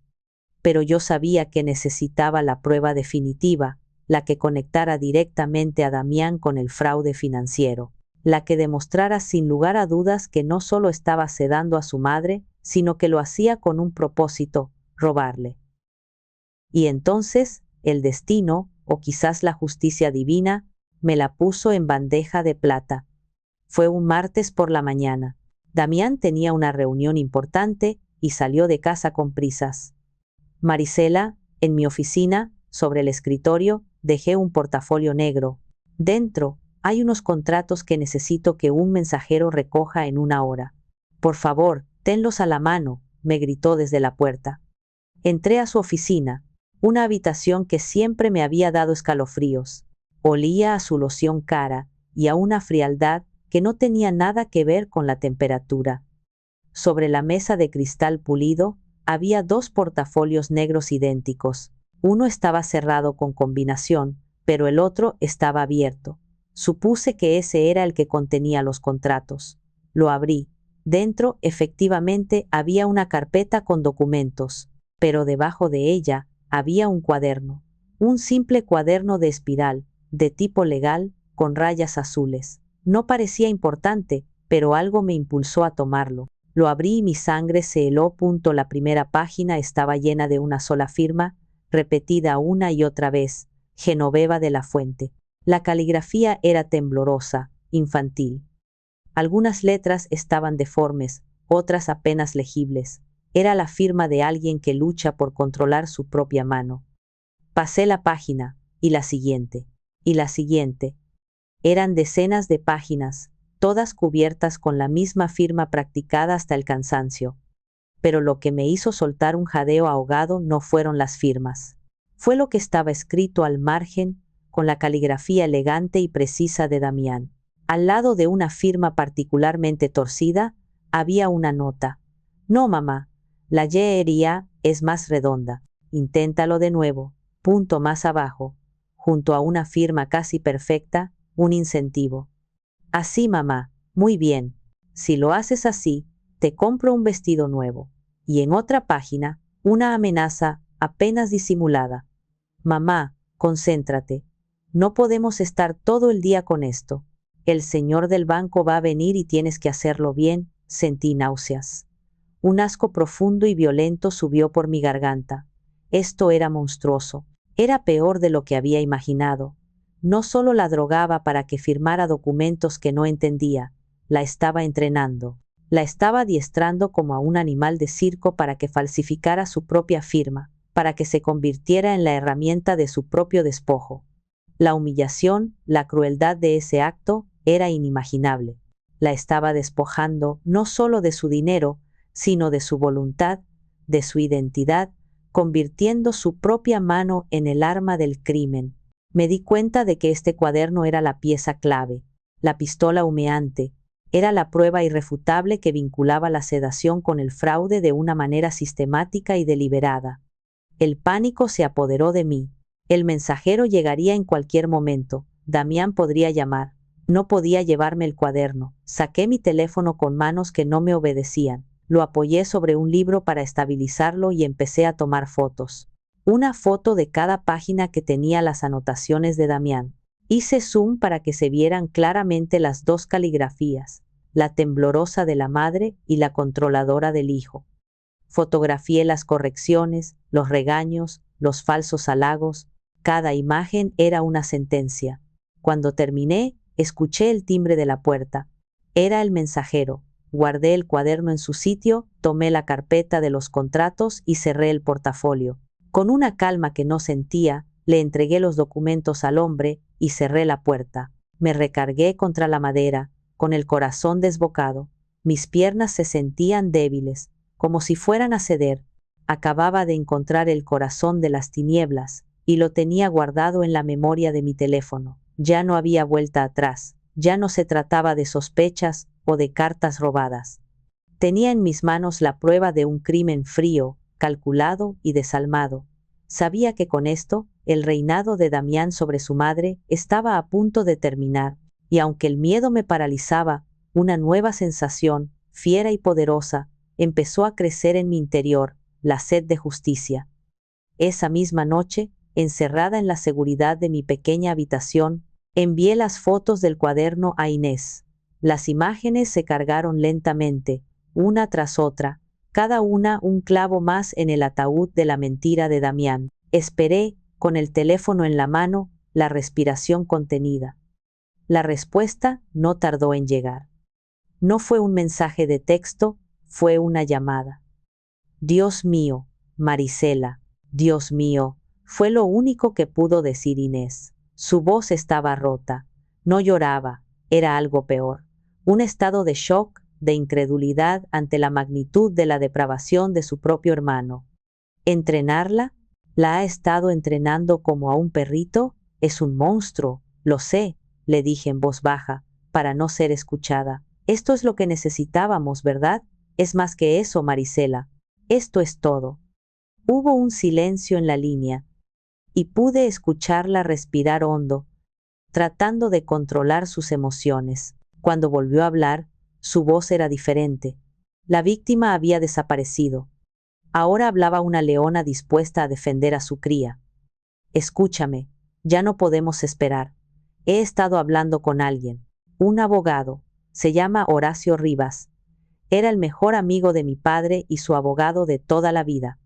Pero yo sabía que necesitaba la prueba definitiva, la que conectara directamente a Damián con el fraude financiero, la que demostrara sin lugar a dudas que no solo estaba sedando a su madre, sino que lo hacía con un propósito, robarle. Y entonces, el destino, o quizás la justicia divina, me la puso en bandeja de plata. Fue un martes por la mañana. Damián tenía una reunión importante y salió de casa con prisas. Marisela, en mi oficina, sobre el escritorio, dejé un portafolio negro. Dentro, hay unos contratos que necesito que un mensajero recoja en 1 hora. Por favor, tenlos a la mano, me gritó desde la puerta. Entré a su oficina, una habitación que siempre me había dado escalofríos. Olía a su loción cara y a una frialdad que no tenía nada que ver con la temperatura. Sobre la mesa de cristal pulido, había 2 portafolios negros idénticos. Uno estaba cerrado con combinación, pero el otro estaba abierto. Supuse que ese era el que contenía los contratos. Lo abrí. Dentro, efectivamente, había una carpeta con documentos, pero debajo de ella había un cuaderno. Un simple cuaderno de espiral, de tipo legal, con rayas azules. No parecía importante, pero algo me impulsó a tomarlo. Lo abrí y mi sangre se heló. La primera página estaba llena de una sola firma, repetida una y otra vez, Genoveva de la Fuente. La caligrafía era temblorosa, infantil. Algunas letras estaban deformes, otras apenas legibles. Era la firma de alguien que lucha por controlar su propia mano. Pasé la página, y la siguiente. Y la siguiente. Eran decenas de páginas, todas cubiertas con la misma firma practicada hasta el cansancio. Pero lo que me hizo soltar un jadeo ahogado no fueron las firmas. Fue lo que estaba escrito al margen, con la caligrafía elegante y precisa de Damián. Al lado de una firma particularmente torcida, había una nota. No, mamá, la Y es más redonda. Inténtalo de nuevo. Punto más abajo, junto a una firma casi perfecta, un incentivo. Así, mamá, muy bien. Si lo haces así, te compro un vestido nuevo. Y en otra página, una amenaza apenas disimulada. Mamá, concéntrate. No podemos estar todo el día con esto. El señor del banco va a venir y tienes que hacerlo bien. Sentí náuseas. Un asco profundo y violento subió por mi garganta. Esto era monstruoso. Era peor de lo que había imaginado. No solo la drogaba para que firmara documentos que no entendía, la estaba entrenando. La estaba adiestrando como a un animal de circo para que falsificara su propia firma, para que se convirtiera en la herramienta de su propio despojo. La humillación, la crueldad de ese acto era inimaginable. La estaba despojando no solo de su dinero, sino de su voluntad, de su identidad, convirtiendo su propia mano en el arma del crimen. Me di cuenta de que este cuaderno era la pieza clave, la pistola humeante, era la prueba irrefutable que vinculaba la sedación con el fraude de una manera sistemática y deliberada. El pánico se apoderó de mí. El mensajero llegaría en cualquier momento. Damián podría llamar. No podía llevarme el cuaderno. Saqué mi teléfono con manos que no me obedecían. Lo apoyé sobre un libro para estabilizarlo y empecé a tomar fotos. Una foto de cada página que tenía las anotaciones de Damián. Hice zoom para que se vieran claramente las dos caligrafías, la temblorosa de la madre y la controladora del hijo. Fotografié las correcciones, los regaños, los falsos halagos. Cada imagen era una sentencia. Cuando terminé, escuché el timbre de la puerta. Era el mensajero. Guardé el cuaderno en su sitio, tomé la carpeta de los contratos y cerré el portafolio. Con una calma que no sentía, le entregué los documentos al hombre y cerré la puerta. Me recargué contra la madera, con el corazón desbocado. Mis piernas se sentían débiles, como si fueran a ceder. Acababa de encontrar el corazón de las tinieblas, y lo tenía guardado en la memoria de mi teléfono. Ya no había vuelta atrás, ya no se trataba de sospechas o de cartas robadas. Tenía en mis manos la prueba de un crimen frío, calculado y desalmado. Sabía que con esto, el reinado de Damián sobre su madre estaba a punto de terminar, y aunque el miedo me paralizaba, una nueva sensación, fiera y poderosa, empezó a crecer en mi interior, la sed de justicia. Esa misma noche, encerrada en la seguridad de mi pequeña habitación, envié las fotos del cuaderno a Inés. Las imágenes se cargaron lentamente, una tras otra, cada una un clavo más en el ataúd de la mentira de Damián. Esperé, con el teléfono en la mano, la respiración contenida. La respuesta no tardó en llegar. No fue un mensaje de texto, fue una llamada. Dios mío, Marisela, Dios mío, fue lo único que pudo decir Inés. Su voz estaba rota. No lloraba, era algo peor. Un estado de shock, de incredulidad ante la magnitud de la depravación de su propio hermano. ¿Entrenarla? ¿La ha estado entrenando como a un perrito? Es un monstruo, lo sé, le dije en voz baja, para no ser escuchada. Esto es lo que necesitábamos, ¿verdad? Es más que eso, Marisela. Esto es todo. Hubo un silencio en la línea, y pude escucharla respirar hondo, tratando de controlar sus emociones. Cuando volvió a hablar, su voz era diferente. La víctima había desaparecido. Ahora hablaba una leona dispuesta a defender a su cría. Escúchame, ya no podemos esperar. He estado hablando con alguien, un abogado, se llama Horacio Rivas. Era el mejor amigo de mi padre y su abogado de toda la vida.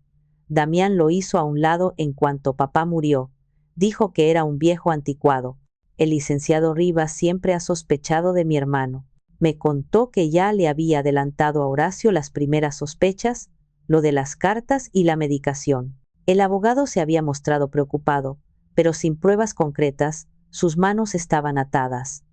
Damián lo hizo a un lado en cuanto papá murió. Dijo que era un viejo anticuado. El licenciado Rivas siempre ha sospechado de mi hermano. Me contó que ya le había adelantado a Horacio las primeras sospechas, lo de las cartas y la medicación. El abogado se había mostrado preocupado, pero sin pruebas concretas, Sus manos estaban atadas.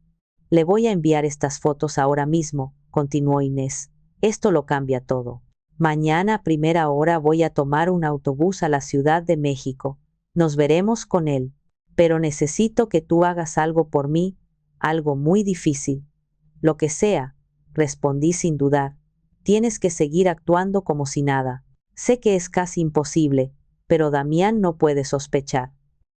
Le voy a enviar estas fotos ahora mismo, continuó Inés. Esto lo cambia todo. Mañana a primera hora voy a tomar un autobús a la Ciudad de México. Nos veremos con él. Pero necesito que tú hagas algo por mí, algo muy difícil. Lo que sea, respondí sin dudar. Tienes que seguir actuando como si nada. Sé que es casi imposible, pero Damián no puede sospechar.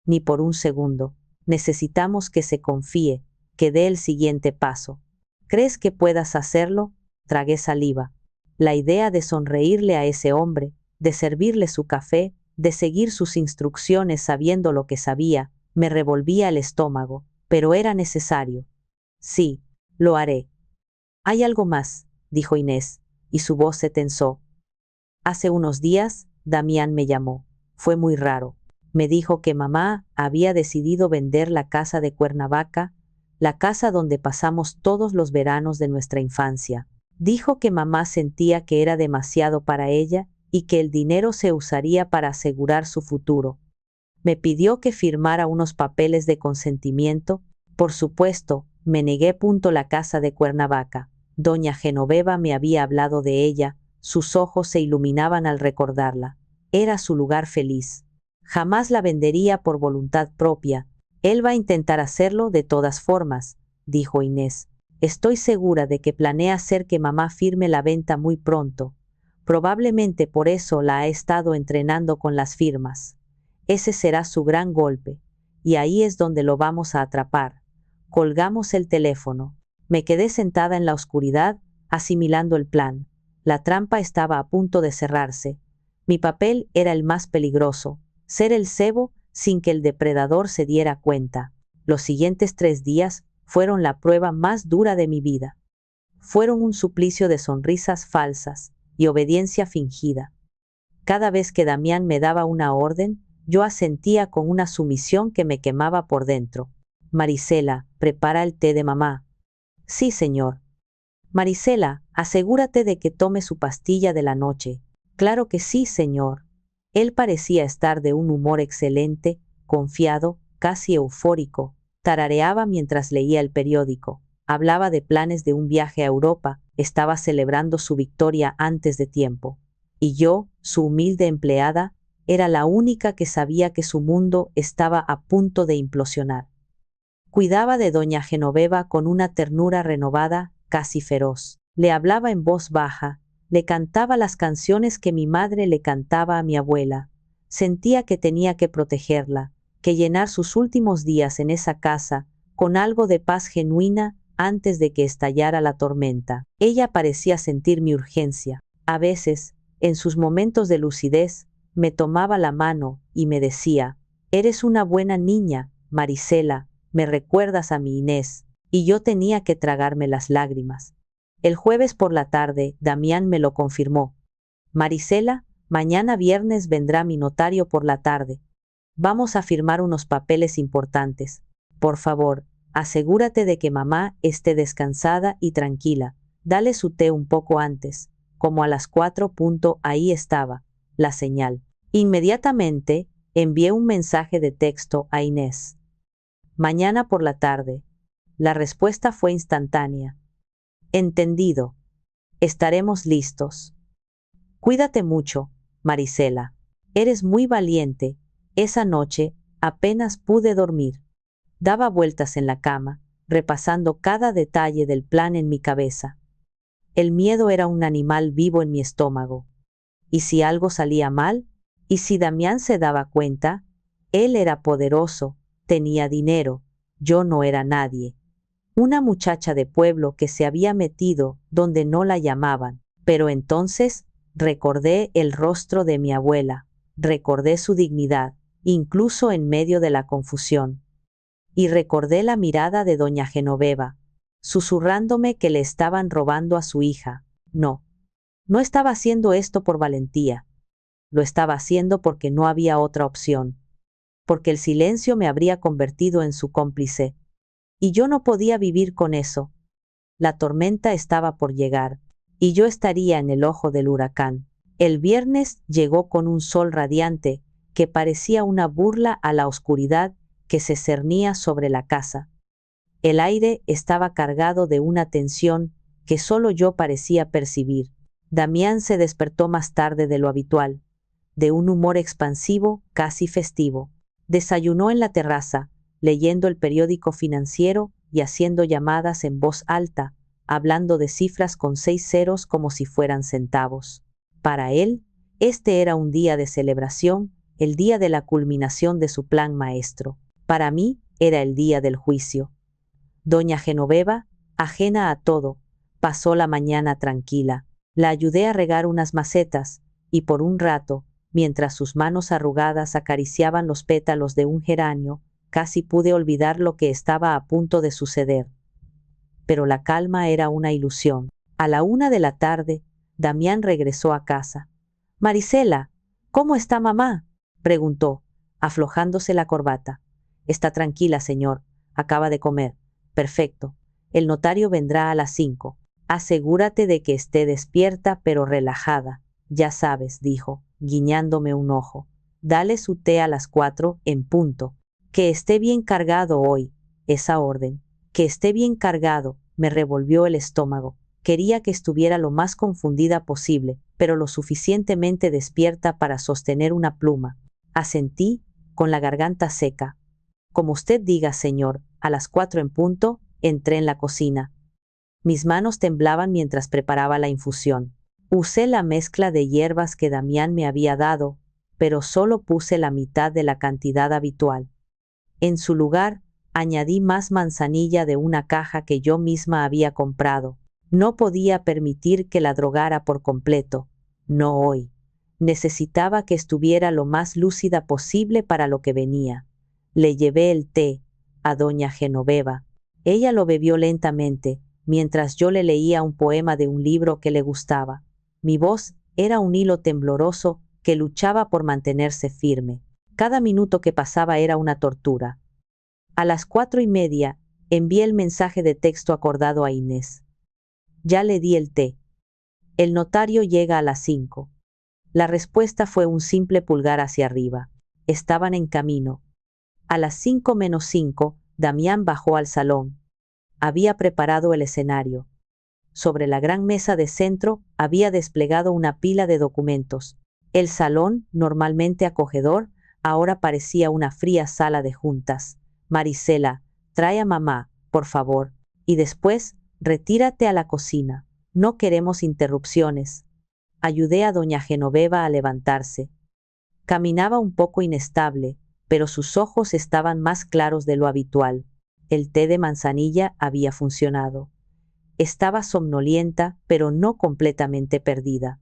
Ni por un segundo. Necesitamos que se confíe, que dé el siguiente paso. ¿Crees que puedas hacerlo? Tragué saliva. La idea de sonreírle a ese hombre, de servirle su café, de seguir sus instrucciones sabiendo lo que sabía, me revolvía el estómago, pero era necesario. Sí, lo haré. Hay algo más, dijo Inés, y su voz se tensó. Hace unos días, Damián me llamó. Fue muy raro. Me dijo que mamá había decidido vender la casa de Cuernavaca, la casa donde pasamos todos los veranos de nuestra infancia. Dijo que mamá sentía que era demasiado para ella y que el dinero se usaría para asegurar su futuro. Me pidió que firmara unos papeles de consentimiento. Por supuesto, me negué. La casa de Cuernavaca. Doña Genoveva me había hablado de ella, sus ojos se iluminaban al recordarla. Era su lugar feliz. Jamás la vendería por voluntad propia. Él va a intentar hacerlo de todas formas, dijo Inés. Estoy segura de que planea hacer que mamá firme la venta muy pronto. Probablemente por eso la ha estado entrenando con las firmas. Ese será su gran golpe, y ahí es donde lo vamos a atrapar. Colgamos el teléfono. Me quedé sentada en la oscuridad, asimilando el plan. La trampa estaba a punto de cerrarse. Mi papel era el más peligroso, ser el cebo sin que el depredador se diera cuenta. Los siguientes 3 días fueron la prueba más dura de mi vida. Fueron un suplicio de sonrisas falsas y obediencia fingida. Cada vez que Damián me daba una orden, yo asentía con una sumisión que me quemaba por dentro. Marisela, prepara el té de mamá. Sí, señor. Marisela, asegúrate de que tome su pastilla de la noche. Claro que sí, señor. Él parecía estar de un humor excelente, confiado, casi eufórico. Tarareaba mientras leía el periódico. Hablaba de planes de un viaje a Europa, estaba celebrando su victoria antes de tiempo. Y yo, su humilde empleada, era la única que sabía que su mundo estaba a punto de implosionar. Cuidaba de doña Genoveva con una ternura renovada, casi feroz. Le hablaba en voz baja, le cantaba las canciones que mi madre le cantaba a mi abuela. Sentía que tenía que protegerla, que llenar sus últimos días en esa casa con algo de paz genuina antes de que estallara la tormenta. Ella parecía sentir mi urgencia. A veces, en sus momentos de lucidez, me tomaba la mano y me decía: «Eres una buena niña, Marisela, me recuerdas a mi Inés», y yo tenía que tragarme las lágrimas. El jueves por la tarde, Damián me lo confirmó. «Marisela, mañana viernes vendrá mi notario por la tarde. Vamos a firmar unos papeles importantes. Por favor, asegúrate de que mamá esté descansada y tranquila. Dale su té un poco antes». Como a las 4. Ahí estaba la señal. Inmediatamente, envié un mensaje de texto a Inés. «Mañana por la tarde». La respuesta fue instantánea. «Entendido. Estaremos listos. Cuídate mucho, Marisela. Eres muy valiente». Esa noche, apenas pude dormir. Daba vueltas en la cama, repasando cada detalle del plan en mi cabeza. El miedo era un animal vivo en mi estómago. ¿Y si algo salía mal? ¿Y si Damián se daba cuenta? Él era poderoso, tenía dinero, yo no era nadie. Una muchacha de pueblo que se había metido donde no la llamaban. Pero entonces recordé el rostro de mi abuela, recordé su dignidad, incluso en medio de la confusión. Y recordé la mirada de doña Genoveva, susurrándome que le estaban robando a su hija. No estaba haciendo esto por valentía. Lo estaba haciendo porque no había otra opción. Porque el silencio me habría convertido en su cómplice. Y yo no podía vivir con eso. La tormenta estaba por llegar, y yo estaría en el ojo del huracán. El viernes llegó con un sol radiante, que parecía una burla a la oscuridad que se cernía sobre la casa. El aire estaba cargado de una tensión que solo yo parecía percibir. Damián se despertó más tarde de lo habitual, de un humor expansivo, casi festivo. Desayunó en la terraza, leyendo el periódico financiero y haciendo llamadas en voz alta, hablando de cifras con 6 ceros como si fueran centavos. Para él, este era un día de celebración, el día de la culminación de su plan maestro. Para mí, era el día del juicio. Doña Genoveva, ajena a todo, pasó la mañana tranquila. La ayudé a regar unas macetas, y por un rato, mientras sus manos arrugadas acariciaban los pétalos de un geranio, casi pude olvidar lo que estaba a punto de suceder. Pero la calma era una ilusión. A la 1 de la tarde, Damián regresó a casa. «Marisela, ¿cómo está mamá?», preguntó, aflojándose la corbata. «Está tranquila, señor. Acaba de comer». «Perfecto. El notario vendrá a las 5. Asegúrate de que esté despierta pero relajada. Ya sabes», dijo, guiñándome un ojo. «Dale su té a las 4 en punto. Que esté bien cargado hoy». Esa orden. Que esté bien cargado, me revolvió el estómago. Quería que estuviera lo más confundida posible, pero lo suficientemente despierta para sostener una pluma. Asentí, con la garganta seca. «Como usted diga, señor». A las 4 en punto, entré en la cocina. Mis manos temblaban mientras preparaba la infusión. Usé la mezcla de hierbas que Damián me había dado, pero solo puse la mitad de la cantidad habitual. En su lugar, añadí más manzanilla de una caja que yo misma había comprado. No podía permitir que la drogara por completo. No hoy. Necesitaba que estuviera lo más lúcida posible para lo que venía. Le llevé el té a doña Genoveva. Ella lo bebió lentamente, mientras yo le leía un poema de un libro que le gustaba. Mi voz era un hilo tembloroso que luchaba por mantenerse firme. Cada minuto que pasaba era una tortura. A las 4:30, envié el mensaje de texto acordado a Inés. «Ya le di el té. El notario llega a las 5. La respuesta fue un simple pulgar hacia arriba. Estaban en camino. A las 5:05, Damián bajó al salón. Había preparado el escenario. Sobre la gran mesa de centro había desplegado una pila de documentos. El salón, normalmente acogedor, ahora parecía una fría sala de juntas. «Marisela, trae a mamá, por favor, y después, retírate a la cocina. No queremos interrupciones». Ayudé a doña Genoveva a levantarse. Caminaba un poco inestable, pero sus ojos estaban más claros de lo habitual. El té de manzanilla había funcionado. Estaba somnolienta, pero no completamente perdida.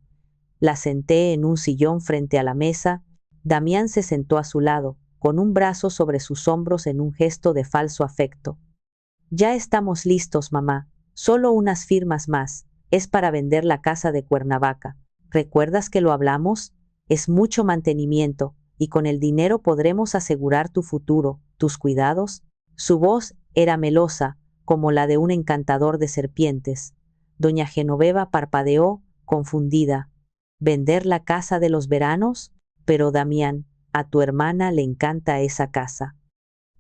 La senté en un sillón frente a la mesa. Damián se sentó a su lado, con un brazo sobre sus hombros en un gesto de falso afecto. «Ya estamos listos, mamá. Solo unas firmas más. Es para vender la casa de Cuernavaca. ¿Recuerdas que lo hablamos? Es mucho mantenimiento, y con el dinero podremos asegurar tu futuro, tus cuidados». Su voz era melosa, como la de un encantador de serpientes. Doña Genoveva parpadeó, confundida. «¿Vender la casa de los veranos? Pero Damián, a tu hermana le encanta esa casa».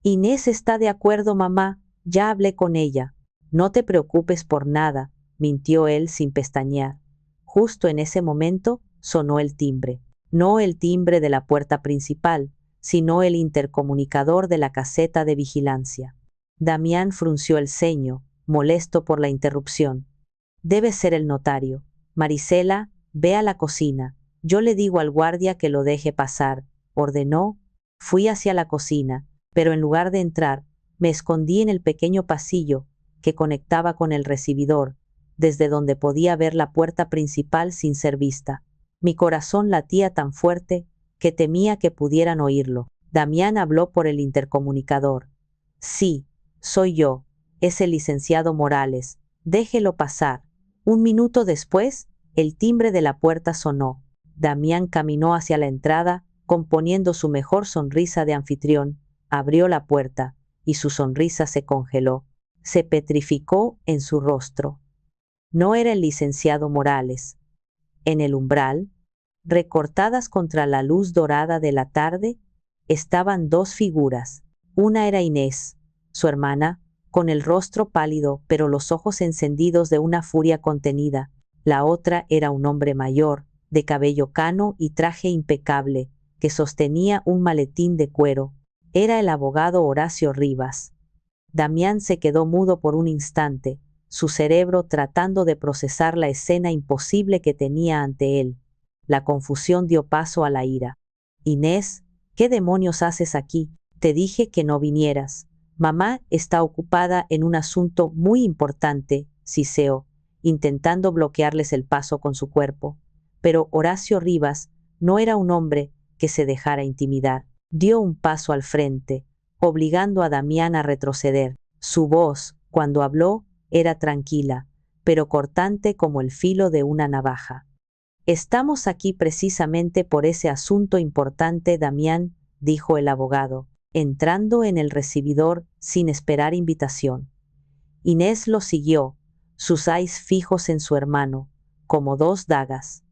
«Inés está de acuerdo, mamá. Ya hablé con ella». «No te preocupes por nada», mintió él sin pestañear. Justo en ese momento sonó el timbre. No el timbre de la puerta principal, sino el intercomunicador de la caseta de vigilancia. Damián frunció el ceño, molesto por la interrupción. «Debe ser el notario. Marisela, ve a la cocina. Yo le digo al guardia que lo deje pasar», ordenó. Fui hacia la cocina, pero en lugar de entrar, me escondí en el pequeño pasillo que conectaba con el recibidor, desde donde podía ver la puerta principal sin ser vista. Mi corazón latía tan fuerte que temía que pudieran oírlo. Damián habló por el intercomunicador. «Sí, soy yo. Es el licenciado Morales. Déjelo pasar». Un minuto después, el timbre de la puerta sonó. Damián caminó hacia la entrada, componiendo su mejor sonrisa de anfitrión, abrió la puerta, y su sonrisa se congeló. Se petrificó en su rostro. No era el licenciado Morales. En el umbral, recortadas contra la luz dorada de la tarde, estaban dos figuras. Una era Inés, su hermana, con el rostro pálido pero los ojos encendidos de una furia contenida. La otra era un hombre mayor, de cabello cano y traje impecable, que sostenía un maletín de cuero. Era el abogado Horacio Rivas. Damián se quedó mudo por un instante, su cerebro tratando de procesar la escena imposible que tenía ante él. La confusión dio paso a la ira. Inés, ¿qué demonios haces aquí? Te dije que no vinieras. Mamá está ocupada en un asunto muy importante, siseó, intentando bloquearles el paso con su cuerpo. Pero Horacio Rivas no era un hombre que se dejara intimidar. Dio un paso al frente, obligando a Damián a retroceder. Su voz, cuando habló, era tranquila, pero cortante como el filo de una navaja. Estamos aquí precisamente por ese asunto importante, Damián, dijo el abogado, entrando en el recibidor sin esperar invitación. Inés lo siguió, sus ojos fijos en su hermano, como dos dagas.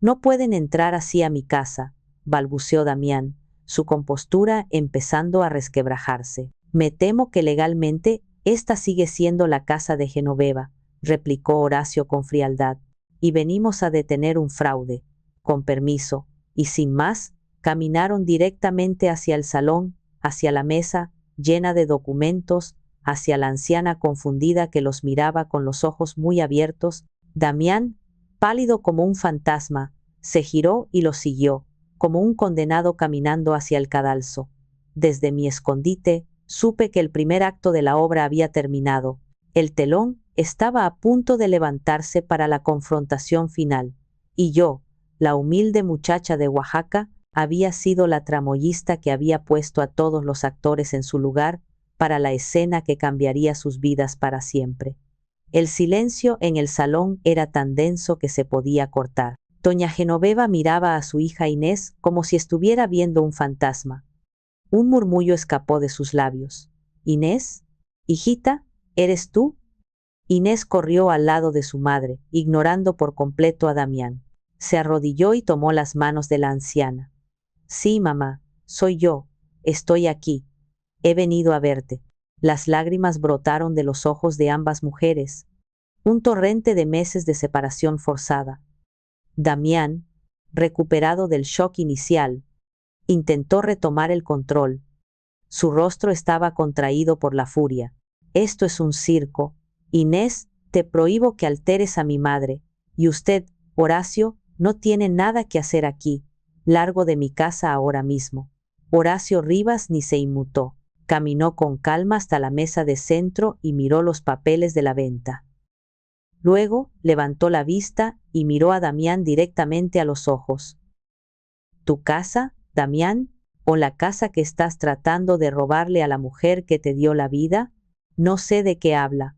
No pueden entrar así a mi casa, balbuceó Damián, su compostura empezando a resquebrajarse. Me temo que legalmente esta sigue siendo la casa de Genoveva, replicó Horacio con frialdad, y venimos a detener un fraude. Con permiso, y sin más, caminaron directamente hacia el salón, hacia la mesa, llena de documentos, hacia la anciana confundida que los miraba con los ojos muy abiertos. Damián, pálido como un fantasma, se giró y los siguió, como un condenado caminando hacia el cadalso. Desde mi escondite, supe que el primer acto de la obra había terminado. El telón estaba a punto de levantarse para la confrontación final, y yo, la humilde muchacha de Oaxaca, había sido la tramoyista que había puesto a todos los actores en su lugar para la escena que cambiaría sus vidas para siempre. El silencio en el salón era tan denso que se podía cortar. Doña Genoveva miraba a su hija Inés como si estuviera viendo un fantasma. Un murmullo escapó de sus labios. «Inés, hijita, ¿eres tú?» Inés corrió al lado de su madre, ignorando por completo a Damián. Se arrodilló y tomó las manos de la anciana. «Sí, mamá, soy yo, estoy aquí. He venido a verte». Las lágrimas brotaron de los ojos de ambas mujeres, un torrente de meses de separación forzada. Damián, recuperado del shock inicial, intentó retomar el control. Su rostro estaba contraído por la furia. «Esto es un circo. Inés, te prohíbo que alteres a mi madre. Y usted, Horacio, no tiene nada que hacer aquí. Largo de mi casa ahora mismo». Horacio Rivas ni se inmutó. Caminó con calma hasta la mesa de centro y miró los papeles de la venta. Luego levantó la vista y miró a Damián directamente a los ojos. «¿Tu casa, Damián, o la casa que estás tratando de robarle a la mujer que te dio la vida? No sé de qué habla.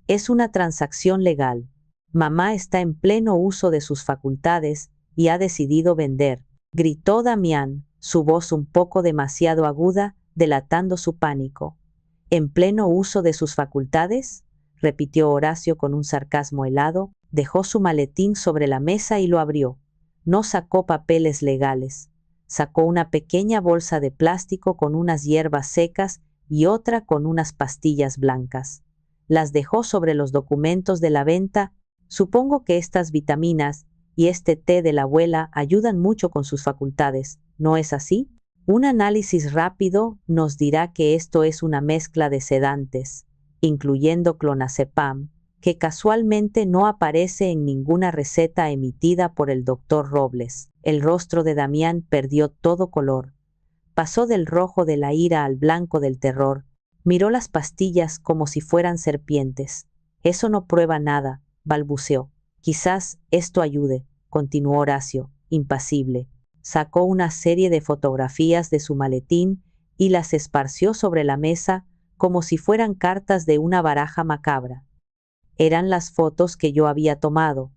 Es una transacción legal. Mamá está en pleno uso de sus facultades y ha decidido vender», gritó Damián, su voz un poco demasiado aguda, delatando su pánico. «¿En pleno uso de sus facultades?», repitió Horacio con un sarcasmo helado, dejó su maletín sobre la mesa y lo abrió. No sacó papeles legales. Sacó una pequeña bolsa de plástico con unas hierbas secas y otra con unas pastillas blancas. Las dejó sobre los documentos de la venta. «Supongo que estas vitaminas y este té de la abuela ayudan mucho con sus facultades, ¿no es así? Un análisis rápido nos dirá que esto es una mezcla de sedantes, incluyendo clonazepam, que casualmente no aparece en ninguna receta emitida por el doctor Robles». El rostro de Damián perdió todo color. Pasó del rojo de la ira al blanco del terror. Miró las pastillas como si fueran serpientes. «Eso no prueba nada», balbuceó. «Quizás esto ayude», continuó Horacio, impasible. Sacó una serie de fotografías de su maletín y las esparció sobre la mesa como si fueran cartas de una baraja macabra. Eran las fotos que yo había tomado.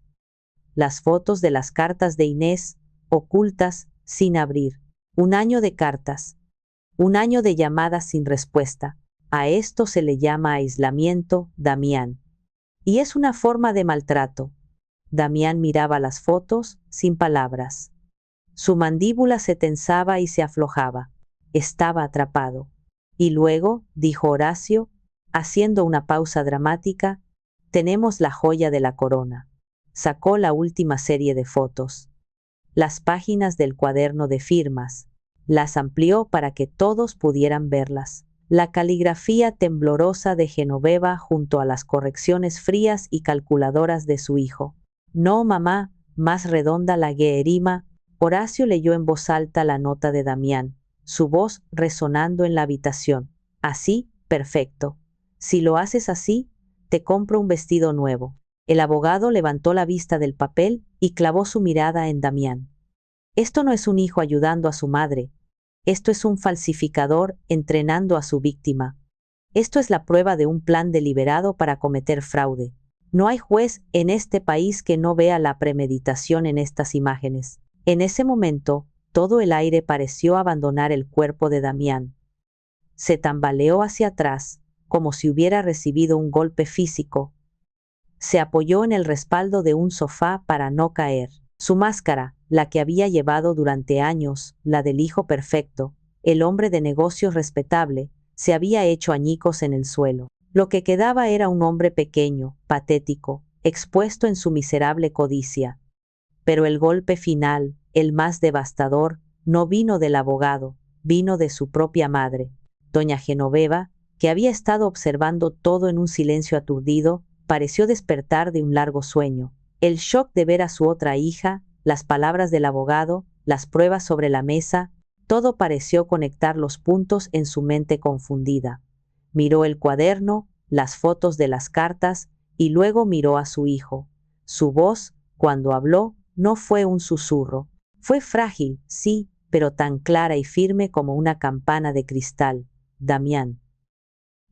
Las fotos de las cartas de Inés, ocultas, sin abrir. Un año de cartas. Un año de llamadas sin respuesta. A esto se le llama aislamiento, Damián. Y es una forma de maltrato. Damián miraba las fotos, sin palabras. Su mandíbula se tensaba y se aflojaba. Estaba atrapado. Y luego, dijo Horacio, haciendo una pausa dramática, tenemos la joya de la corona. Sacó la última serie de fotos. Las páginas del cuaderno de firmas. Las amplió para que todos pudieran verlas. La caligrafía temblorosa de Genoveva junto a las correcciones frías y calculadoras de su hijo. No, mamá, más redonda la guerrima. Horacio leyó en voz alta la nota de Damián, su voz resonando en la habitación. Así, perfecto. Si lo haces así, te compro un vestido nuevo. El abogado levantó la vista del papel y clavó su mirada en Damián. Esto no es un hijo ayudando a su madre. Esto es un falsificador entrenando a su víctima. Esto es la prueba de un plan deliberado para cometer fraude. No hay juez en este país que no vea la premeditación en estas imágenes. En ese momento, todo el aire pareció abandonar el cuerpo de Damián. Se tambaleó hacia atrás, como si hubiera recibido un golpe físico. Se apoyó en el respaldo de un sofá para no caer. Su máscara, la que había llevado durante años, la del hijo perfecto, el hombre de negocios respetable, se había hecho añicos en el suelo. Lo que quedaba era un hombre pequeño, patético, expuesto en su miserable codicia. Pero el golpe final, el más devastador, no vino del abogado, vino de su propia madre. Doña Genoveva, que había estado observando todo en un silencio aturdido, pareció despertar de un largo sueño. El shock de ver a su otra hija, las palabras del abogado, las pruebas sobre la mesa, todo pareció conectar los puntos en su mente confundida. Miró el cuaderno, las fotos de las cartas, y luego miró a su hijo. Su voz, cuando habló, no fue un susurro. Fue frágil, sí, pero tan clara y firme como una campana de cristal. Damián.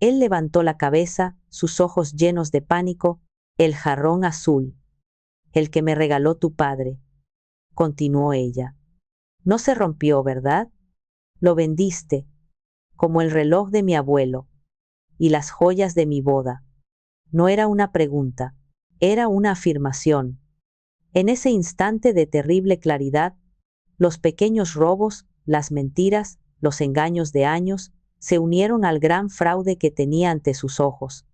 Él levantó la cabeza, sus ojos llenos de pánico. El jarrón azul. El que me regaló tu padre. Continuó ella. No se rompió, ¿verdad? Lo vendiste, como el reloj de mi abuelo, y las joyas de mi boda. No era una pregunta, era una afirmación. En ese instante de terrible claridad, los pequeños robos, las mentiras, los engaños de años, se unieron al gran fraude que tenía ante sus ojos.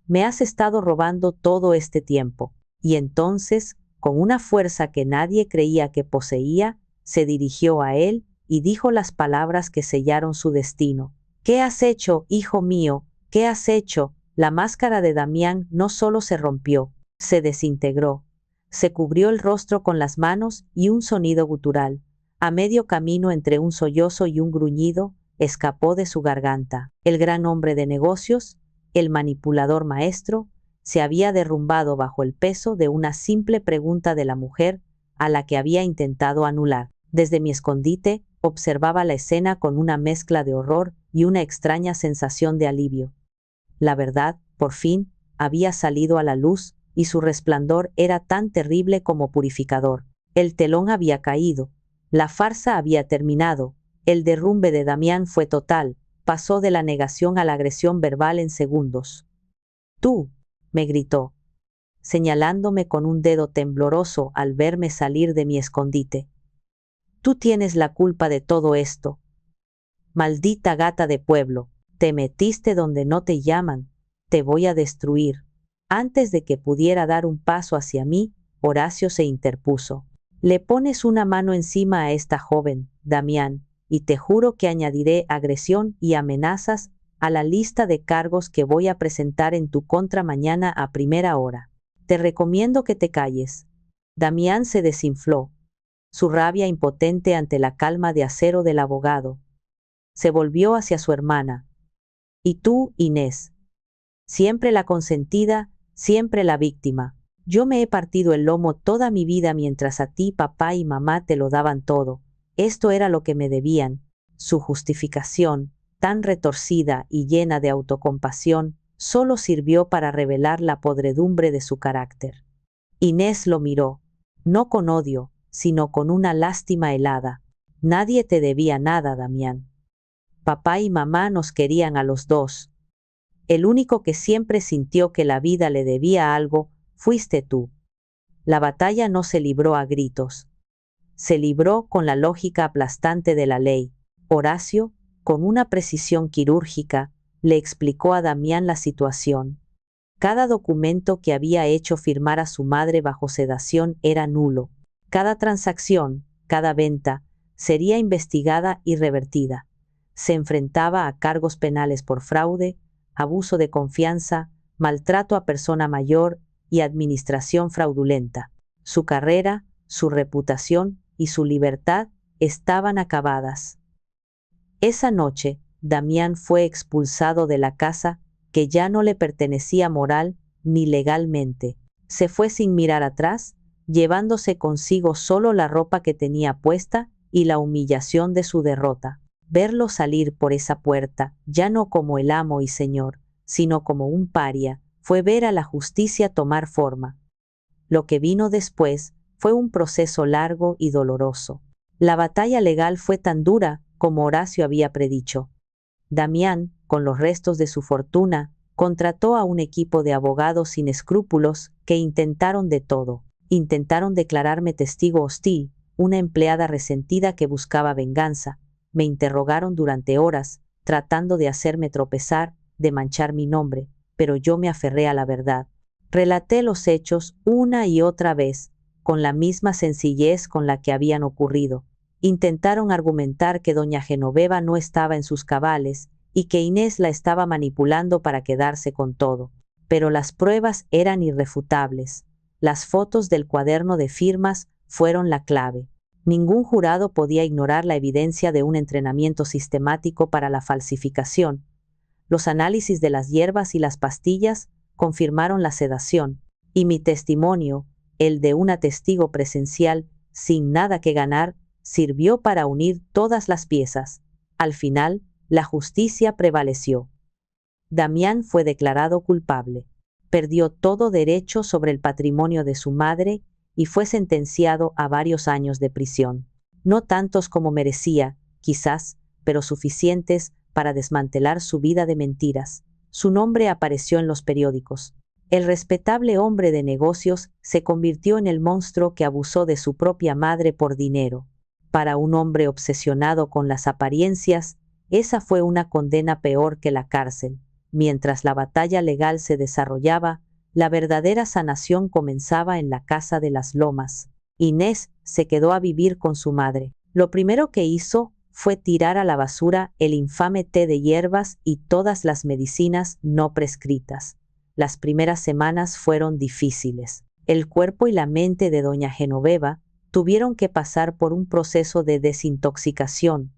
Me has estado robando todo este tiempo. Y entonces, con una fuerza que nadie creía que poseía, se dirigió a él y dijo las palabras que sellaron su destino. ¿Qué has hecho, hijo mío? ¿Qué has hecho? La máscara de Damián no solo se rompió, se desintegró. Se cubrió el rostro con las manos y un sonido gutural, a medio camino entre un sollozo y un gruñido, escapó de su garganta. El gran hombre de negocios, el manipulador maestro, se había derrumbado bajo el peso de una simple pregunta de la mujer a la que había intentado anular. Desde mi escondite, observaba la escena con una mezcla de horror y una extraña sensación de alivio. La verdad, por fin, había salido a la luz, y su resplandor era tan terrible como purificador. El telón había caído, la farsa había terminado, el derrumbe de Damián fue total, pasó de la negación a la agresión verbal en segundos. Tú, me gritó, señalándome con un dedo tembloroso al verme salir de mi escondite. Tú tienes la culpa de todo esto. Maldita gata de pueblo, te metiste donde no te llaman, te voy a destruir. Antes de que pudiera dar un paso hacia mí, Horacio se interpuso. Le pones una mano encima a esta joven, Damián, y te juro que añadiré agresión y amenazas a la lista de cargos que voy a presentar en tu contra mañana a primera hora. Te recomiendo que te calles. Damián se desinfló, su rabia impotente ante la calma de acero del abogado. Se volvió hacia su hermana. Y tú, Inés, siempre la consentida, siempre la víctima. Yo me he partido el lomo toda mi vida mientras a ti papá y mamá te lo daban todo. Esto era lo que me debían. Su justificación, tan retorcida y llena de autocompasión, solo sirvió para revelar la podredumbre de su carácter. Inés lo miró, no con odio, sino con una lástima helada. Nadie te debía nada, Damián. Papá y mamá nos querían a los dos. El único que siempre sintió que la vida le debía algo, fuiste tú. La batalla no se libró a gritos. Se libró con la lógica aplastante de la ley. Horacio, con una precisión quirúrgica, le explicó a Damián la situación. Cada documento que había hecho firmar a su madre bajo sedación era nulo. Cada transacción, cada venta, sería investigada y revertida. Se enfrentaba a cargos penales por fraude, abuso de confianza, maltrato a persona mayor y administración fraudulenta. Su carrera, su reputación y su libertad estaban acabadas. Esa noche, Damián fue expulsado de la casa que ya no le pertenecía moral ni legalmente. Se fue sin mirar atrás, llevándose consigo solo la ropa que tenía puesta y la humillación de su derrota. Verlo salir por esa puerta, ya no como el amo y señor, sino como un paria, fue ver a la justicia tomar forma. Lo que vino después fue un proceso largo y doloroso. La batalla legal fue tan dura como Horacio había predicho. Damián, con los restos de su fortuna, contrató a un equipo de abogados sin escrúpulos que intentaron de todo. Intentaron declararme testigo hostil, una empleada resentida que buscaba venganza. Me interrogaron durante horas, tratando de hacerme tropezar, de manchar mi nombre, pero yo me aferré a la verdad. Relaté los hechos una y otra vez, con la misma sencillez con la que habían ocurrido. Intentaron argumentar que doña Genoveva no estaba en sus cabales y que Inés la estaba manipulando para quedarse con todo. Pero las pruebas eran irrefutables. Las fotos del cuaderno de firmas fueron la clave. Ningún jurado podía ignorar la evidencia de un entrenamiento sistemático para la falsificación. Los análisis de las hierbas y las pastillas confirmaron la sedación, y mi testimonio, el de una testigo presencial, sin nada que ganar, sirvió para unir todas las piezas. Al final, la justicia prevaleció. Damián fue declarado culpable. Perdió todo derecho sobre el patrimonio de su madre y fue sentenciado a varios años de prisión. No tantos como merecía, quizás, pero suficientes para desmantelar su vida de mentiras. Su nombre apareció en los periódicos. El respetable hombre de negocios se convirtió en el monstruo que abusó de su propia madre por dinero. Para un hombre obsesionado con las apariencias, esa fue una condena peor que la cárcel. Mientras la batalla legal se desarrollaba, la verdadera sanación comenzaba en la casa de las Lomas. Inés se quedó a vivir con su madre. Lo primero que hizo fue tirar a la basura el infame té de hierbas y todas las medicinas no prescritas. Las primeras semanas fueron difíciles. El cuerpo y la mente de doña Genoveva tuvieron que pasar por un proceso de desintoxicación.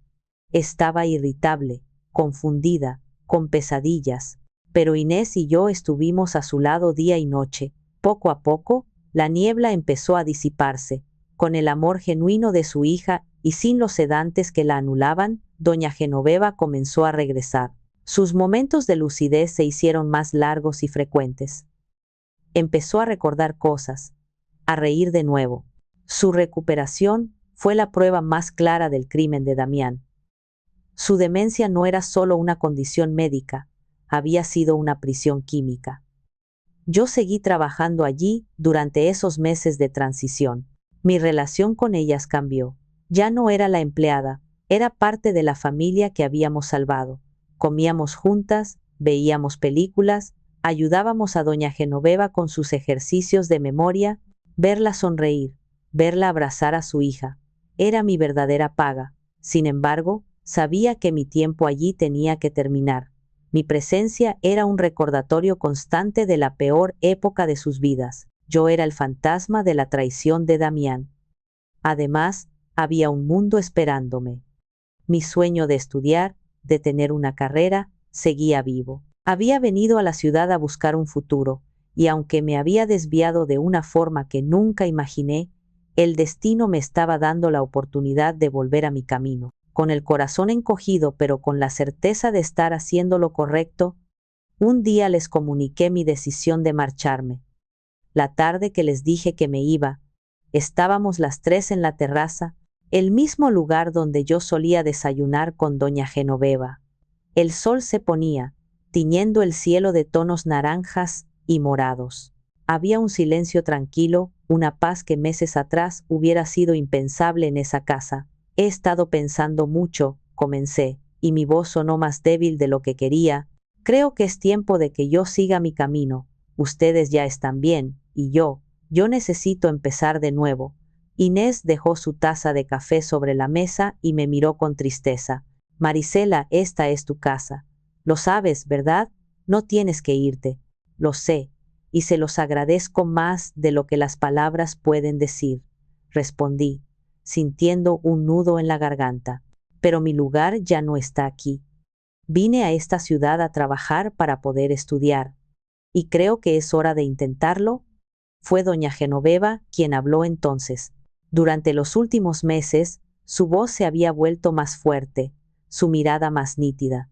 Estaba irritable, confundida, con pesadillas, pero Inés y yo estuvimos a su lado día y noche. Poco a poco, la niebla empezó a disiparse. Con el amor genuino de su hija y sin los sedantes que la anulaban, doña Genoveva comenzó a regresar. Sus momentos de lucidez se hicieron más largos y frecuentes. Empezó a recordar cosas, a reír de nuevo. Su recuperación fue la prueba más clara del crimen de Damián. Su demencia no era solo una condición médica, había sido una prisión química. Yo seguí trabajando allí durante esos meses de transición. Mi relación con ellas cambió. Ya no era la empleada, era parte de la familia que habíamos salvado. Comíamos juntas, veíamos películas, ayudábamos a doña Genoveva con sus ejercicios de memoria, verla sonreír, verla abrazar a su hija. Era mi verdadera paga. Sin embargo, sabía que mi tiempo allí tenía que terminar. Mi presencia era un recordatorio constante de la peor época de sus vidas. Yo era el fantasma de la traición de Damián. Además, había un mundo esperándome. Mi sueño de estudiar, de tener una carrera, seguía vivo. Había venido a la ciudad a buscar un futuro, y aunque me había desviado de una forma que nunca imaginé, el destino me estaba dando la oportunidad de volver a mi camino. Con el corazón encogido pero con la certeza de estar haciendo lo correcto, un día les comuniqué mi decisión de marcharme. La tarde que les dije que me iba, estábamos las 3 en la terraza, el mismo lugar donde yo solía desayunar con doña Genoveva. El sol se ponía, tiñendo el cielo de tonos naranjas y morados. Había un silencio tranquilo, una paz que meses atrás hubiera sido impensable en esa casa. He estado pensando mucho, comencé. y mi voz sonó más débil de lo que quería. Creo que es tiempo de que yo siga mi camino. Ustedes ya están bien, y yo necesito empezar de nuevo. Inés dejó su taza de café sobre la mesa y me miró con tristeza. Marisela, esta es tu casa. Lo sabes, ¿verdad? No tienes que irte. Lo sé, y se los agradezco más de lo que las palabras pueden decir, respondí, sintiendo un nudo en la garganta. Pero mi lugar ya no está aquí. Vine a esta ciudad a trabajar para poder estudiar. Y creo que es hora de intentarlo. Fue doña Genoveva quien habló entonces. Durante los últimos meses, su voz se había vuelto más fuerte, su mirada más nítida.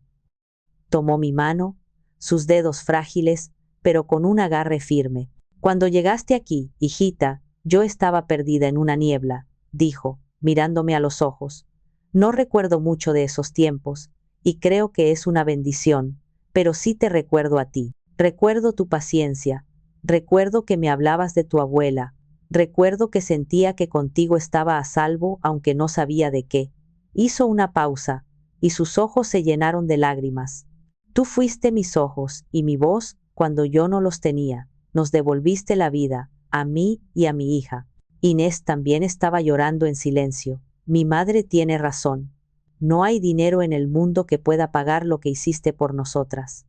Tomó mi mano, sus dedos frágiles, pero con un agarre firme. Cuando llegaste aquí, hijita, yo estaba perdida en una niebla, dijo, mirándome a los ojos. No recuerdo mucho de esos tiempos, y creo que es una bendición, pero sí te recuerdo a ti. Recuerdo tu paciencia, recuerdo que me hablabas de tu abuela, recuerdo que sentía que contigo estaba a salvo aunque no sabía de qué. Hizo una pausa, y sus ojos se llenaron de lágrimas. Tú fuiste mis ojos y mi voz cuando yo no los tenía. Nos devolviste la vida, a mí y a mi hija. Inés también estaba llorando en silencio. Mi madre tiene razón. No hay dinero en el mundo que pueda pagar lo que hiciste por nosotras.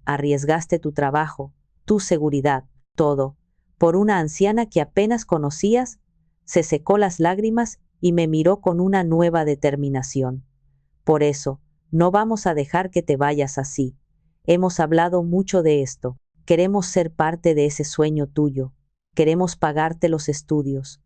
Arriesgaste tu trabajo, tu seguridad, todo, por una anciana que apenas conocías. Se secó las lágrimas y me miró con una nueva determinación. Por eso, no vamos a dejar que te vayas así. Hemos hablado mucho de esto. Queremos ser parte de ese sueño tuyo. Queremos pagarte los estudios.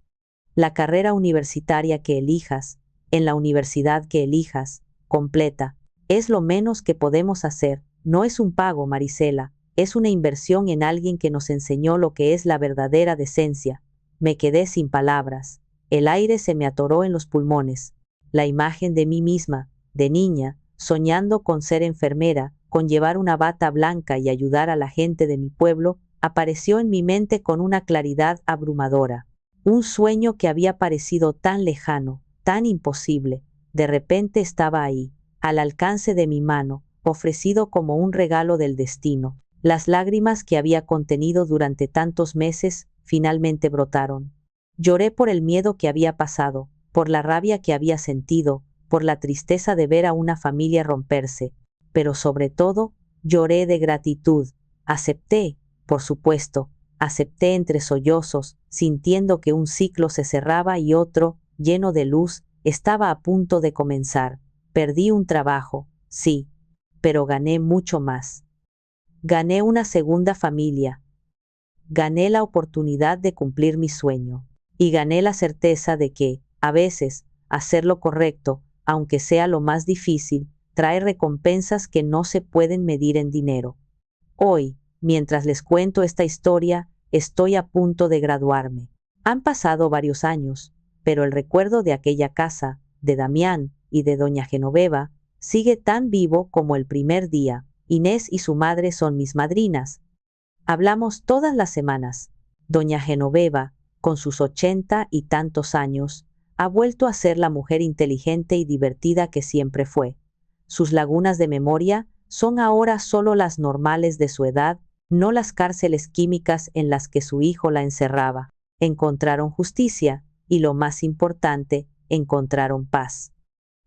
La carrera universitaria que elijas, en la universidad que elijas, completa. Es lo menos que podemos hacer. No es un pago, Marisela. Es una inversión en alguien que nos enseñó lo que es la verdadera decencia. Me quedé sin palabras. El aire se me atoró en los pulmones. La imagen de mí misma, de niña, soñando con ser enfermera, con llevar una bata blanca y ayudar a la gente de mi pueblo, apareció en mi mente con una claridad abrumadora. Un sueño que había parecido tan lejano, tan imposible, de repente estaba ahí, al alcance de mi mano, ofrecido como un regalo del destino. Las lágrimas que había contenido durante tantos meses finalmente brotaron. Lloré por el miedo que había pasado, por la rabia que había sentido, por la tristeza de ver a una familia romperse, pero sobre todo, lloré de gratitud. Acepté, por supuesto, acepté entre sollozos, sintiendo que un ciclo se cerraba y otro, lleno de luz, estaba a punto de comenzar. Perdí un trabajo, sí, pero gané mucho más. Gané una segunda familia. Gané la oportunidad de cumplir mi sueño. Y gané la certeza de que, a veces, hacer lo correcto, aunque sea lo más difícil, trae recompensas que no se pueden medir en dinero. Hoy, mientras les cuento esta historia, estoy a punto de graduarme. Han pasado varios años, pero el recuerdo de aquella casa, de Damián y de doña Genoveva, sigue tan vivo como el primer día. Inés y su madre son mis madrinas. Hablamos todas las semanas. Doña Genoveva, con sus 80 y tantos años, ha vuelto a ser la mujer inteligente y divertida que siempre fue. Sus lagunas de memoria son ahora solo las normales de su edad, no las cárceles químicas en las que su hijo la encerraba. Encontraron justicia, y lo más importante, encontraron paz.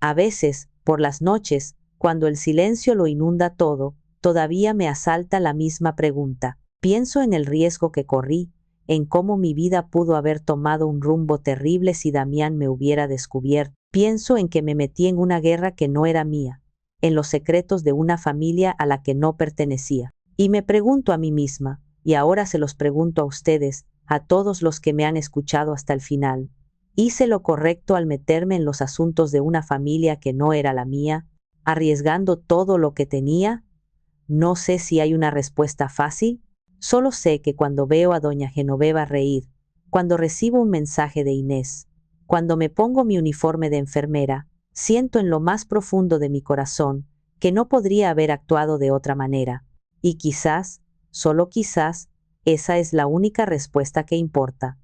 A veces, por las noches, cuando el silencio lo inunda todo, todavía me asalta la misma pregunta. Pienso en el riesgo que corrí, en cómo mi vida pudo haber tomado un rumbo terrible si Damián me hubiera descubierto. Pienso en que me metí en una guerra que no era mía, en los secretos de una familia a la que no pertenecía. Y me pregunto a mí misma, y ahora se los pregunto a ustedes, a todos los que me han escuchado hasta el final. ¿Hice lo correcto al meterme en los asuntos de una familia que no era la mía, arriesgando todo lo que tenía? No sé si hay una respuesta fácil. Solo sé que cuando veo a doña Genoveva reír, cuando recibo un mensaje de Inés, cuando me pongo mi uniforme de enfermera, siento en lo más profundo de mi corazón que no podría haber actuado de otra manera. Y quizás, solo quizás, esa es la única respuesta que importa.